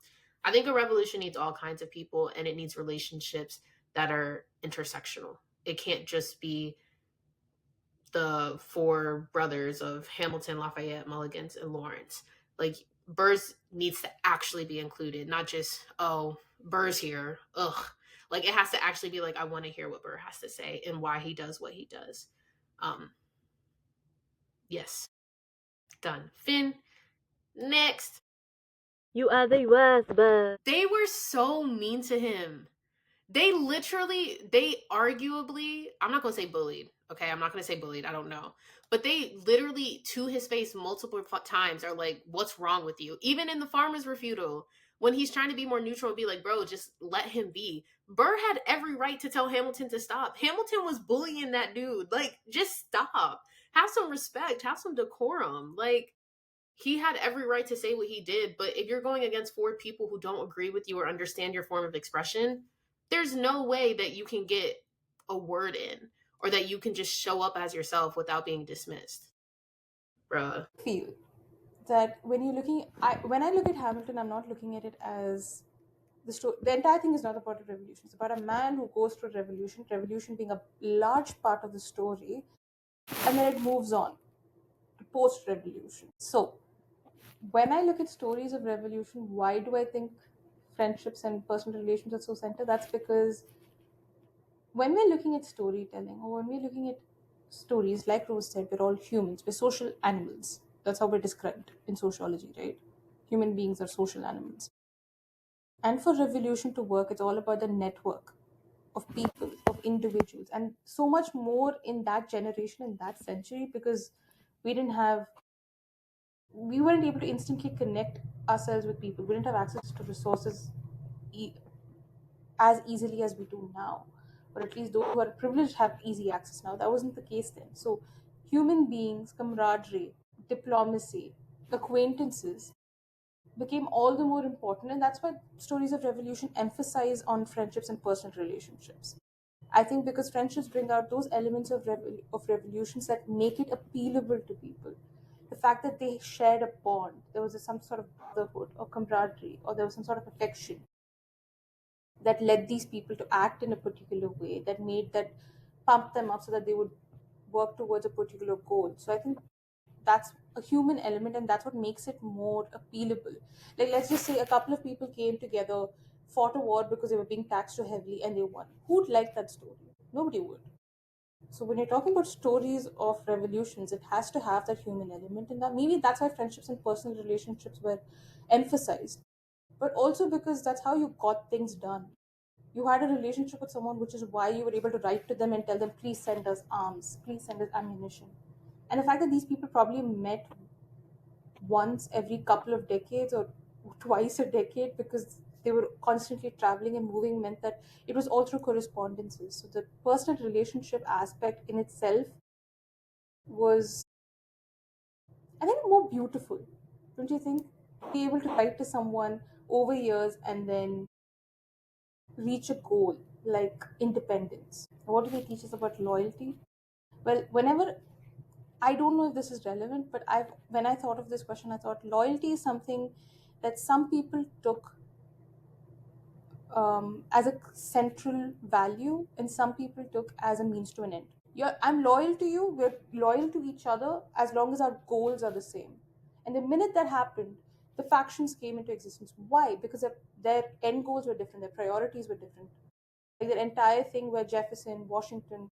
I think a revolution needs all kinds of people and it needs relationships that are intersectional. It can't just be the four brothers of Hamilton, Lafayette, Mulligans, and Lawrence. Like Burrs needs to actually be included, not just, oh, Burr's here. Ugh. Like it has to actually be like, I want to hear what Burr has to say and why he does what he does. Um, yes. Done. Finn, next. You are the worst, but They were so mean to him. They arguably, I'm not going to say bullied. Okay, I'm not going to say bullied. I don't know. But they literally, to his face, multiple times are like, what's wrong with you? Even in the farmer's refutal, when he's trying to be more neutral and be like, bro, just let him be. Burr had every right to tell Hamilton to stop. Hamilton was bullying that dude. Like, just stop. Have some respect. Have some decorum. Like, he had every right to say what he did, but if you're going against four people who don't agree with you or understand your form of expression, there's no way that you can get a word in or that you can just show up as yourself without being dismissed. Bruh. Feel that when you're looking, when I look at Hamilton, I'm not looking at it as the story. The entire thing is not about a revolution. It's about a man who goes through a revolution, revolution being a large part of the story, and then it moves on to post-revolution. So when I look at stories of revolution, why do I think friendships and personal relations are so centered? That's because when we're looking at storytelling or when we're looking at stories, like Rose said, we're all humans, we're social animals. That's how we're described in sociology, right? Human beings are social animals. And for revolution to work, it's all about the network of people, of individuals, and so much more in that generation, in that century, because we didn't have, we weren't able to instantly connect ourselves with people. We didn't have access to resources e- as easily as we do now, or at least those who are privileged have easy access now. That wasn't the case then. So, human beings, camaraderie, diplomacy, acquaintances became all the more important, and that's why stories of revolution emphasize on friendships and personal relationships. I think because friendships bring out those elements of revolutions that make it appealable to people. The fact that they shared a bond, there was some sort of brotherhood or camaraderie, or there was some sort of affection. that led these people to act in a particular way, that made that pump them up so that they would work towards a particular goal. So I think that's a human element, and that's what makes it more appealable. Like, let's just say a couple of people came together, fought a war because they were being taxed so heavily, and they won. Who'd like that story? Nobody would. So when you're talking about stories of revolutions, it has to have that human element, and that maybe that's why friendships and personal relationships were emphasized. But also because that's how you got things done. You had a relationship with someone, which is why you were able to write to them and tell them, please send us arms, please send us ammunition. And the fact that these people probably met once every couple of decades or twice a decade because they were constantly traveling and moving meant that it was all through correspondences. So the personal relationship aspect in itself was, I think, more beautiful. Don't you think? Be able to write to someone over years and then reach a goal like independence. What do they teach us about loyalty? Well, whenever, I don't know if this is relevant, but I've when I thought of this question, I thought loyalty is something that some people took as a central value, and some people took as a means to an end. I'm loyal to you. We're loyal to each other as long as our goals are the same. And the minute that happened, the factions came into existence. Why? Because their end goals were different. Their priorities were different. Like the entire thing where Jefferson, Washington,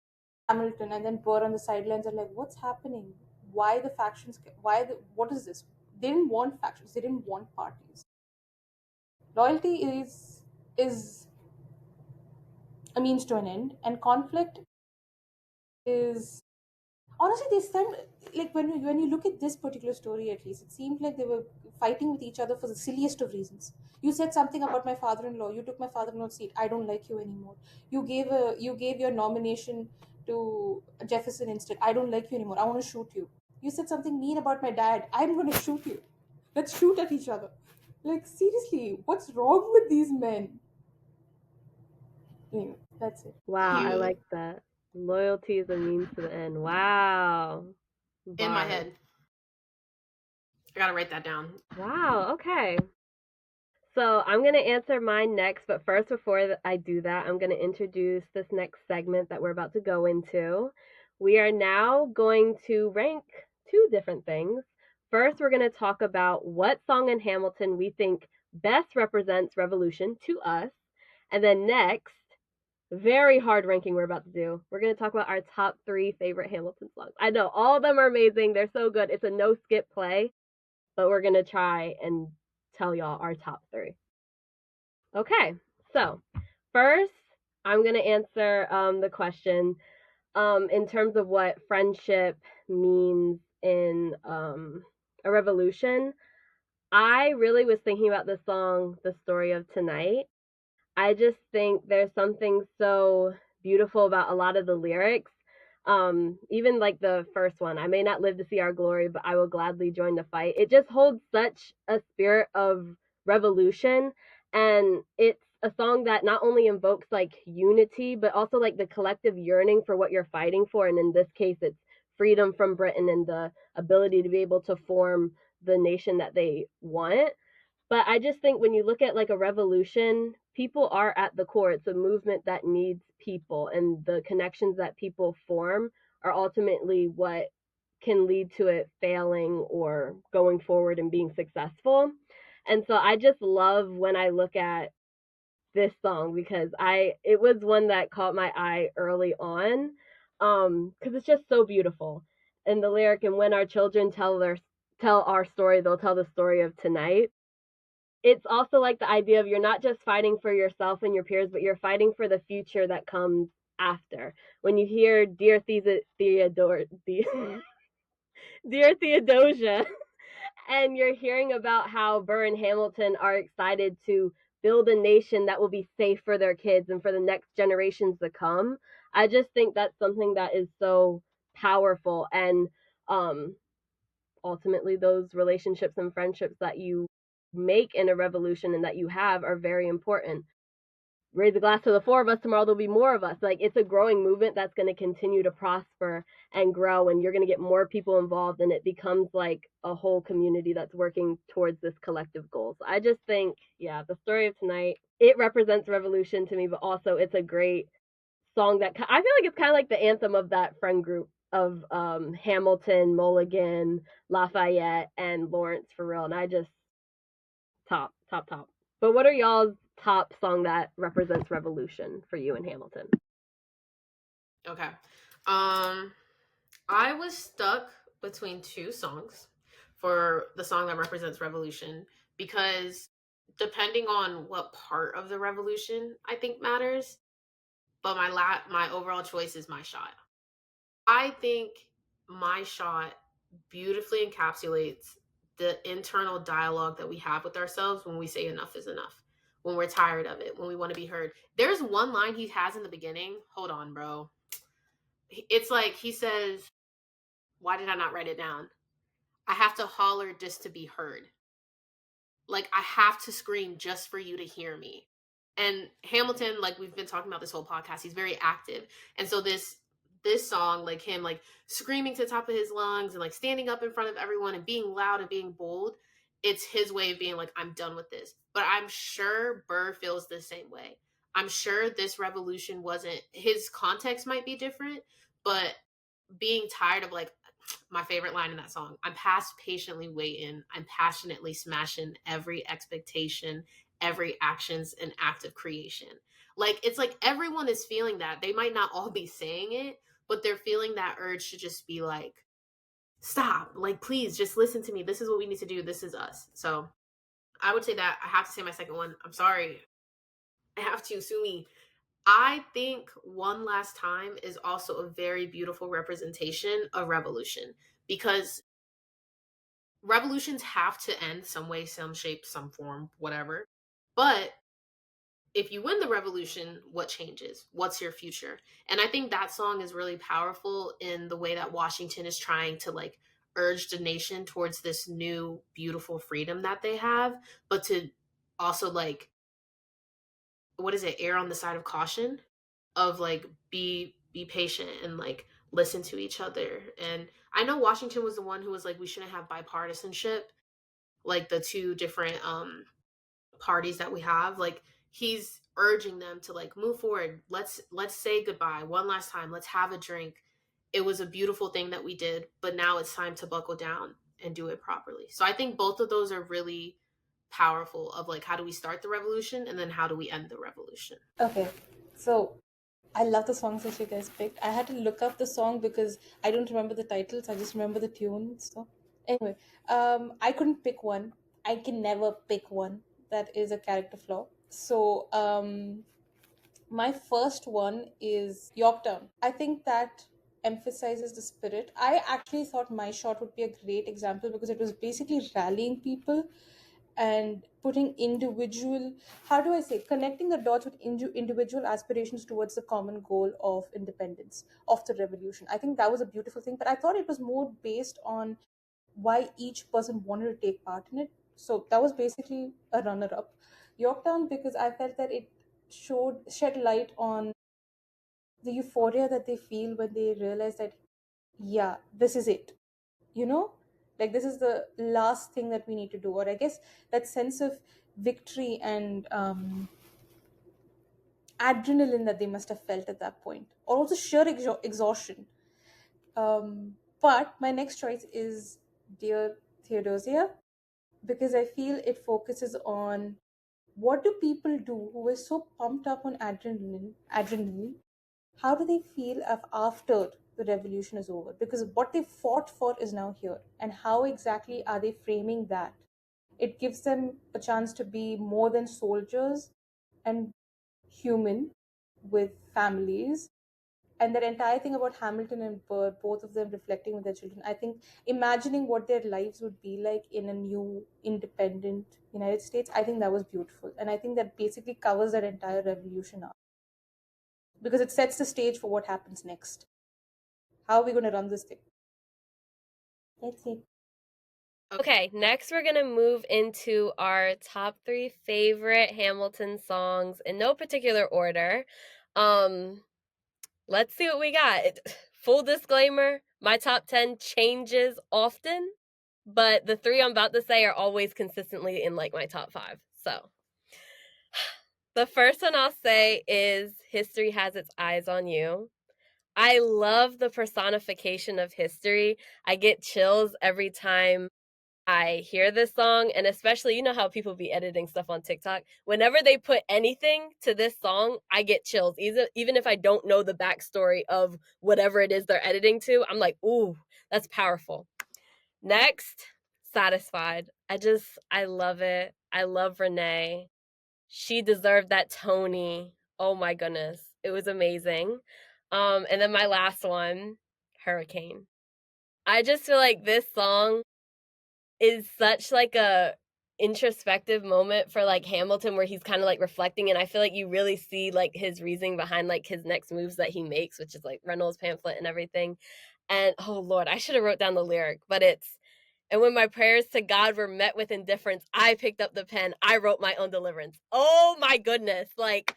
Hamilton, and then Burr on the sidelines are like, what's happening? Why the factions? What is this? They didn't want factions. They didn't want parties. Loyalty is a means to an end, and conflict is, honestly, they seem like, when you look at this particular story, at least it seemed like they were fighting with each other for the silliest of reasons. You said something about my father-in-law. You took my father-in-law's seat. I don't like you anymore. You gave your nomination to Jefferson instead. I don't like you anymore. I want to shoot you. You said something mean about my dad. I'm going to shoot you. Let's shoot at each other. Like, seriously, what's wrong with these men? Anyway, that's it. Wow, I You like that. Loyalty is a means to the end. Wow. in my Bars. head. I gotta write that down. Wow, okay. So I'm going to answer mine next, but first, before I do that, I'm going to introduce this next segment that we're about to go into. We are now going to rank two different things. First, we're going to talk about what song in Hamilton we think best represents revolution to us. And then next, very hard ranking we're about to do. We're going to talk about our top 3 favorite Hamilton songs. I know all of them are amazing. They're so good. It's a no skip play, but we're going to try and tell y'all our top 3. Okay, so first, I'm going to answer the question in terms of what friendship means in a revolution. I really was thinking about the song, The Story of Tonight. I just think there's something so beautiful about a lot of the lyrics. Even like the first one, I may not live to see our glory, but I will gladly join the fight. It just holds such a spirit of revolution. And it's a song that not only invokes like unity, but also like the collective yearning for what you're fighting for. And in this case, it's freedom from Britain and the ability to be able to form the nation that they want. But I just think when you look at like a revolution, people are at the core. It's a movement that needs people, and the connections that people form are ultimately what can lead to it failing or going forward and being successful. And so I just love when I look at this song because it was one that caught my eye early on because it's just so beautiful. And the lyric, and when our children tell our story, they'll tell the story of tonight. It's also like the idea of you're not just fighting for yourself and your peers, but you're fighting for the future that comes after. When you hear Dear Theodore, Dear Theodosia, and you're hearing about how Burr and Hamilton are excited to build a nation that will be safe for their kids and for the next generations to come, I just think that's something that is so powerful. And um, ultimately those relationships and friendships that you make in a revolution and that you have are very important. raise a glass to the four of us, tomorrow there'll be more of us. Like, it's a growing movement that's going to continue to prosper and grow, and you're going to get more people involved, and it becomes like a whole community that's working towards this collective goal. So I just think, yeah, the story of tonight, it represents revolution to me, but also it's a great song that I feel like it's kind of like the anthem of that friend group of Hamilton, Mulligan, Lafayette, and Lawrence for real. And I just top, top, top. But what are y'all's top song that represents revolution for you in Hamilton? Okay. I was stuck between two songs for the song that represents revolution because depending on what part of the revolution I think matters, but my overall choice is My Shot. I think My Shot beautifully encapsulates the internal dialogue that we have with ourselves when we say enough is enough, when we're tired of it, when we want to be heard. There's one line he has in the beginning. Hold on, bro. It's like he says, why did I not write it down? I have to holler just to be heard. Like, I have to scream just for you to hear me. And Hamilton, like we've been talking about this whole podcast, he's very active. And so this song, like him like screaming to the top of his lungs and like standing up in front of everyone and being loud and being bold, it's his way of being like, I'm done with this. But I'm sure Burr feels the same way. I'm sure this revolution wasn't, his context might be different, but being tired of like, my favorite line in that song, I'm past patiently waiting, I'm passionately smashing every expectation, every action's an act of creation. Like, it's like everyone is feeling that. They might not all be saying it, but they're feeling that urge to just be like, stop, like, please just listen to me, this is what we need to do, this is us. So I would say that. I have to say my second one, I'm sorry, I have to, sue me. I think One Last Time is also a very beautiful representation of revolution, because revolutions have to end some way, some shape, some form, whatever. But if you win the revolution, what changes? What's your future? And I think that song is really powerful in the way that Washington is trying to like urge the nation towards this new beautiful freedom that they have, but to also like, what is it, err on the side of caution, of like be patient and like listen to each other. And I know Washington was the one who was like, we shouldn't have bipartisanship, like the two different parties that we have. Like, he's urging them to like move forward, let's say goodbye one last time, let's have a drink. It was a beautiful thing that we did, but now it's time to buckle down and do it properly. So I think both of those are really powerful, of like, how do we start the revolution and then how do we end the revolution. Okay, so I love the songs that you guys picked. I had to look up the song because I don't remember the titles. I just remember the tune. So anyway, I couldn't pick one. I can never pick one that is a character flaw. So my first one is Yorktown. I think that emphasizes the spirit. I actually thought My Shot would be a great example because it was basically rallying people and putting individual, how do I say, connecting the dots with individual aspirations towards the common goal of independence, of the revolution. I think that was a beautiful thing, but I thought it was more based on why each person wanted to take part in it. So that was basically a runner up. Yorktown, because I felt that it shed light on the euphoria that they feel when they realize that, yeah, this is it, you know, like this is the last thing that we need to do. Or I guess that sense of victory and adrenaline that they must have felt at that point, or also sheer exhaustion. But my next choice is Dear Theodosia, because I feel it focuses on what do people do who are so pumped up on adrenaline. How do they feel after the revolution is over? Because what they fought for is now here. And how exactly are they framing that? It gives them a chance to be more than soldiers and human with families. And that entire thing about Hamilton and Burr, both of them reflecting with their children, I think imagining what their lives would be like in a new independent United States, I think that was beautiful. And I think that basically covers that entire revolution up because it sets the stage for what happens next. How are we going to run this thing? That's it. Okay, next we're going to move into our top 3 favorite Hamilton songs in no particular order. Let's see what we got. Full disclaimer, my top 10 changes often, but the 3 I'm about to say are always consistently in like my top 5. So, the first one I'll say is History Has Its Eyes on You. I love the personification of history. I get chills every time I hear this song, and especially, you know how people be editing stuff on TikTok? Whenever they put anything to this song, I get chills. Even if I don't know the backstory of whatever it is they're editing to, I'm like, ooh, that's powerful. Next, Satisfied. I love it. I love Renee. She deserved that Tony. Oh my goodness. It was amazing. And then my last one, Hurricane. I just feel like this song is such like a introspective moment for like Hamilton where he's kind of like reflecting, and I feel like you really see like his reasoning behind like his next moves that he makes, which is like Reynolds pamphlet and everything. And oh Lord, I should have wrote down the lyric, but it's, and when my prayers to God were met with indifference, I picked up the pen, I wrote my own deliverance. Oh my goodness. Like,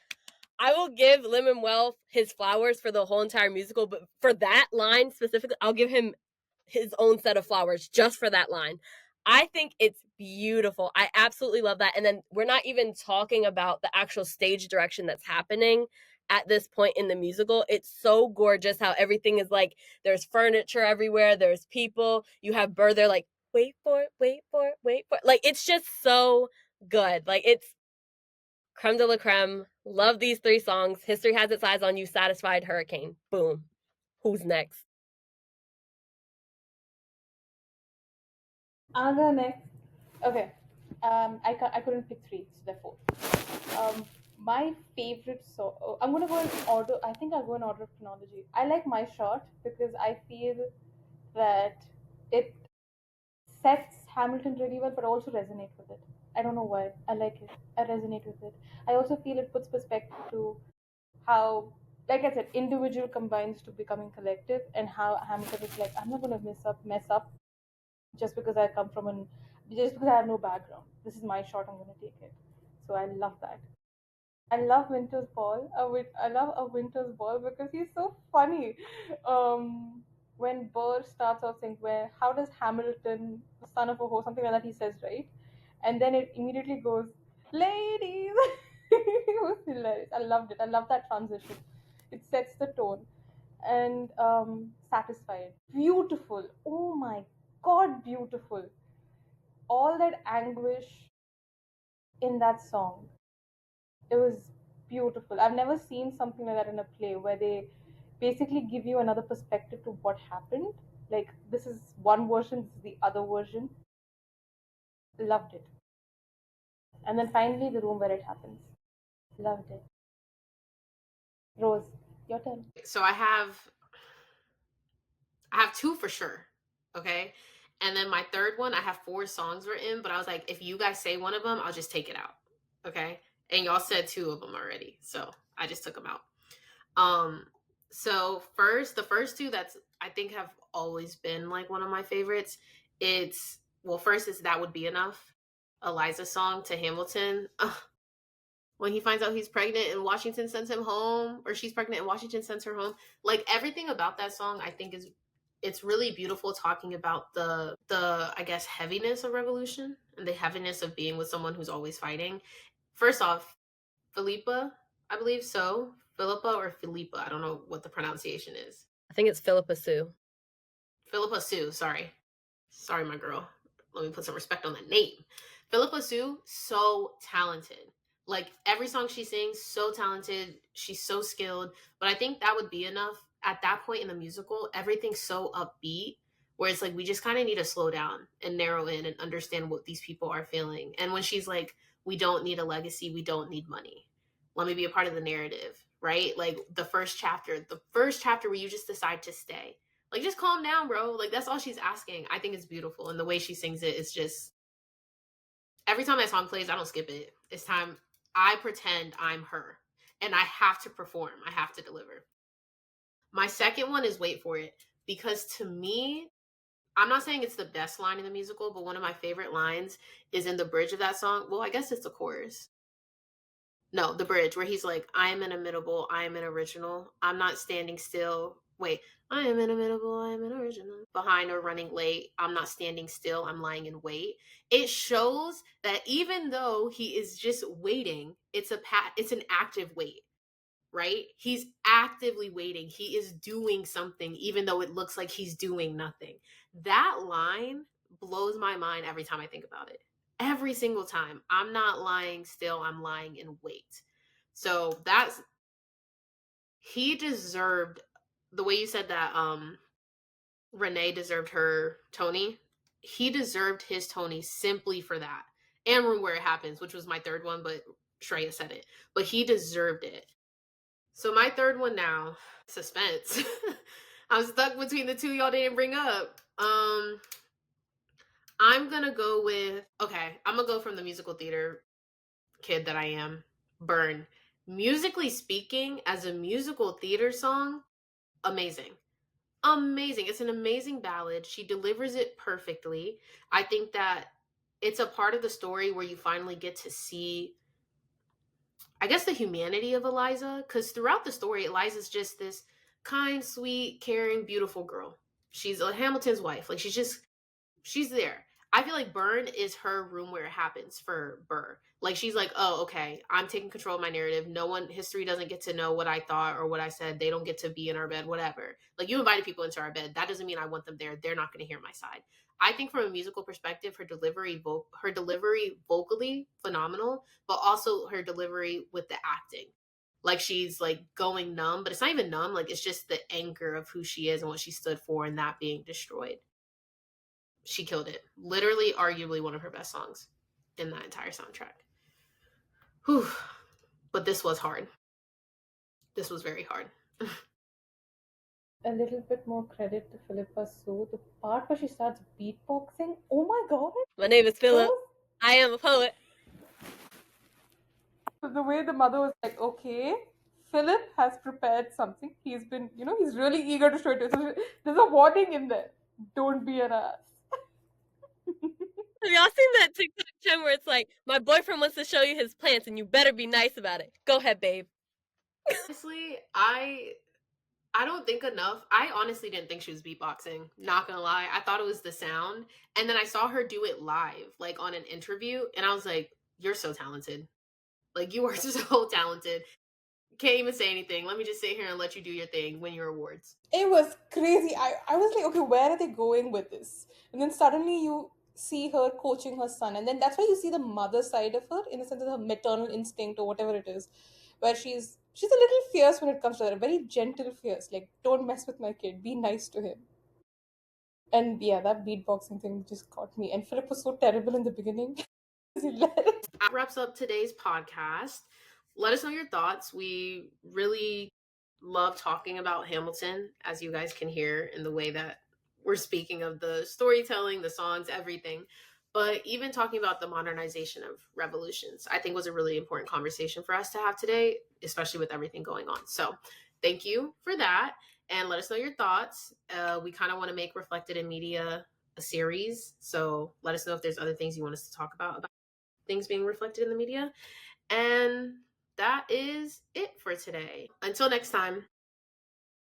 I will give Lin-Manuel his flowers for the whole entire musical, but for that line specifically, I'll give him his own set of flowers just for that line. I think it's beautiful. I absolutely love that. And then we're not even talking about the actual stage direction that's happening at this point in the musical. It's so gorgeous how everything is like, there's furniture everywhere, there's people, you have Burr there like, wait for it, wait for it, wait for it. Like, it's just so good. Like, it's creme de la creme. Love these 3 songs. History Has Its Eyes on You, Satisfied, Hurricane. Boom. Who's next? I'll go next. Okay. I couldn't pick 3, so therefore. My favorite song. Oh, I'm gonna go in order. I think I'll go in order of chronology. I like My Shot because I feel that it sets Hamilton really well, but also resonate with it. I don't know why. I like it. I resonate with it. I also feel it puts perspective to how, like I said, individual combines to becoming collective, and how Hamilton is like, I'm not gonna mess up just because I come from just because I have no background. This is my shot. I'm gonna take it. So I love that. I love Winter's Ball. I love A Winter's Ball because he's so funny. When Burr starts off saying, "Where? How does Hamilton, the son of a whore, something like that?" He says, right, and then it immediately goes, "Ladies." It was hilarious. I loved it. I love that transition. It sets the tone. And Satisfied, beautiful. Oh my God, beautiful. All that anguish in that song, it was beautiful. I've never seen something like that in a play where they basically give you another perspective to what happened. Like, this is one version, this is the other version. Loved it. And then finally, the room where it happens. Loved it. Rose, your turn. So I have 2 for sure. Okay. And then my third one, I have 4 songs written, but I was like, if you guys say one of them, I'll just take it out. Okay. And y'all said 2 of them already. So I just took them out. So the first 2 that's I think have always been like one of my favorites. It's, well, first is That Would Be Enough, Eliza's song to Hamilton. When he finds out he's pregnant and Washington sends him home, or she's pregnant and Washington sends her home. Like, everything about that song I think is, it's really beautiful, talking about the I guess heaviness of revolution and the heaviness of being with someone who's always fighting. First off, Philippa, I believe so. Philippa or Philippa, I don't know what the pronunciation is. I think it's Philippa Sue. Philippa Sue, sorry. Sorry, my girl. Let me put some respect on that name. Philippa Sue, so talented. Like, every song she sings, so talented. She's so skilled. But I think That Would Be Enough. At that point in the musical, everything's so upbeat, where it's like we just kind of need to slow down and narrow in and understand what these people are feeling. And when she's like, we don't need a legacy, we don't need money. Let me be a part of the narrative, right? Like, the first chapter where you just decide to stay. Like, just calm down, bro. Like, that's all she's asking. I think it's beautiful. And the way she sings it is just, every time that song plays, I don't skip it. It's time. I pretend I'm her. And I have to perform. I have to deliver. My second one is Wait For It. Because to me, I'm not saying it's the best line in the musical, but one of my favorite lines is in the bridge of that song. Well, I guess it's the chorus. No, the bridge where he's like, I am inimitable, I am an original, I'm not standing still. Wait, I am inimitable, I am an original. Behind or running late, I'm not standing still, I'm lying in wait. It shows that even though he is just waiting, it's an active wait, right? He's actively waiting. He is doing something, even though it looks like he's doing nothing. That line blows my mind every time I think about it. Every single time. I'm not lying still, I'm lying in wait. So that's he deserved the way you said that Renee deserved her Tony. He deserved his Tony simply for that. And Room Where It Happens, which was my third one, but Shreya said it. But he deserved it. So my third one now, suspense. I'm stuck between the two y'all didn't bring up. I'm gonna go with I'm gonna go from the musical theater kid that I am. Burn. Musically speaking, as a musical theater song, amazing. Amazing. It's an amazing ballad. She delivers it perfectly. I think that it's a part of the story where you finally get to see, I guess, the humanity of Eliza, because throughout the story, Eliza's just this kind, sweet, caring, beautiful girl. She's a Hamilton's wife. Like she's there. I feel like Burn is her Room Where It Happens for Burr. Like she's like, oh, okay, I'm taking control of my narrative. No one, history doesn't get to know what I thought or what I said. They don't get to be in our bed, whatever. Like you invited people into our bed. That doesn't mean I want them there. They're not going to hear my side. I think from a musical perspective, her delivery vocally phenomenal, but also her delivery with the acting. Like she's like going numb, but it's not even numb. Like it's just the anchor of who she is and what she stood for, and that being destroyed. She killed it. Literally, arguably one of her best songs in that entire soundtrack. Whew. But this was hard. This was very hard. A little bit more credit to Philippa Sue. The part where she starts beatboxing, oh my god! My name is Philip. I am a poet. The way the mother was like, okay, Philip has prepared something. He's been, he's really eager to show it. So there's a warning in there. Don't be an ass. Have y'all seen that TikTok trend where it's like, my boyfriend wants to show you his plants and you better be nice about it. Go ahead, babe. Honestly, I don't think enough. I honestly didn't think she was beatboxing. Not gonna lie, I thought it was the sound, and then I saw her do it live, like on an interview, and I was like, "You're so talented. Like you are so talented. Can't even say anything. Let me just sit here and let you do your thing, win your awards." It was crazy. I was like, okay, where are they going with this? And then suddenly you see her coaching her son. And then that's why you see the mother side of her, in the sense of her maternal instinct or whatever it is, where she's a little fierce when it comes to her, very gentle fierce. Like, don't mess with my kid, be nice to him. And yeah, that beatboxing thing just got me. And Philip was so terrible in the beginning. That wraps up today's podcast. Let us know your thoughts. We really love talking about Hamilton, as you guys can hear in the way that we're speaking of the storytelling, the songs, everything. But even talking about the modernization of revolutions, I think was a really important conversation for us to have today, especially with everything going on. So thank you for that. And let us know your thoughts. We kind of want to make Reflected in Media a series. So let us know if there's other things you want us to talk about things being reflected in the media. And that is it for today. Until next time,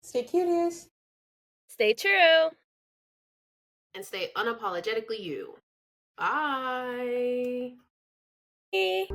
Stay curious. Stay true. and stay unapologetically you. Bye. Bye.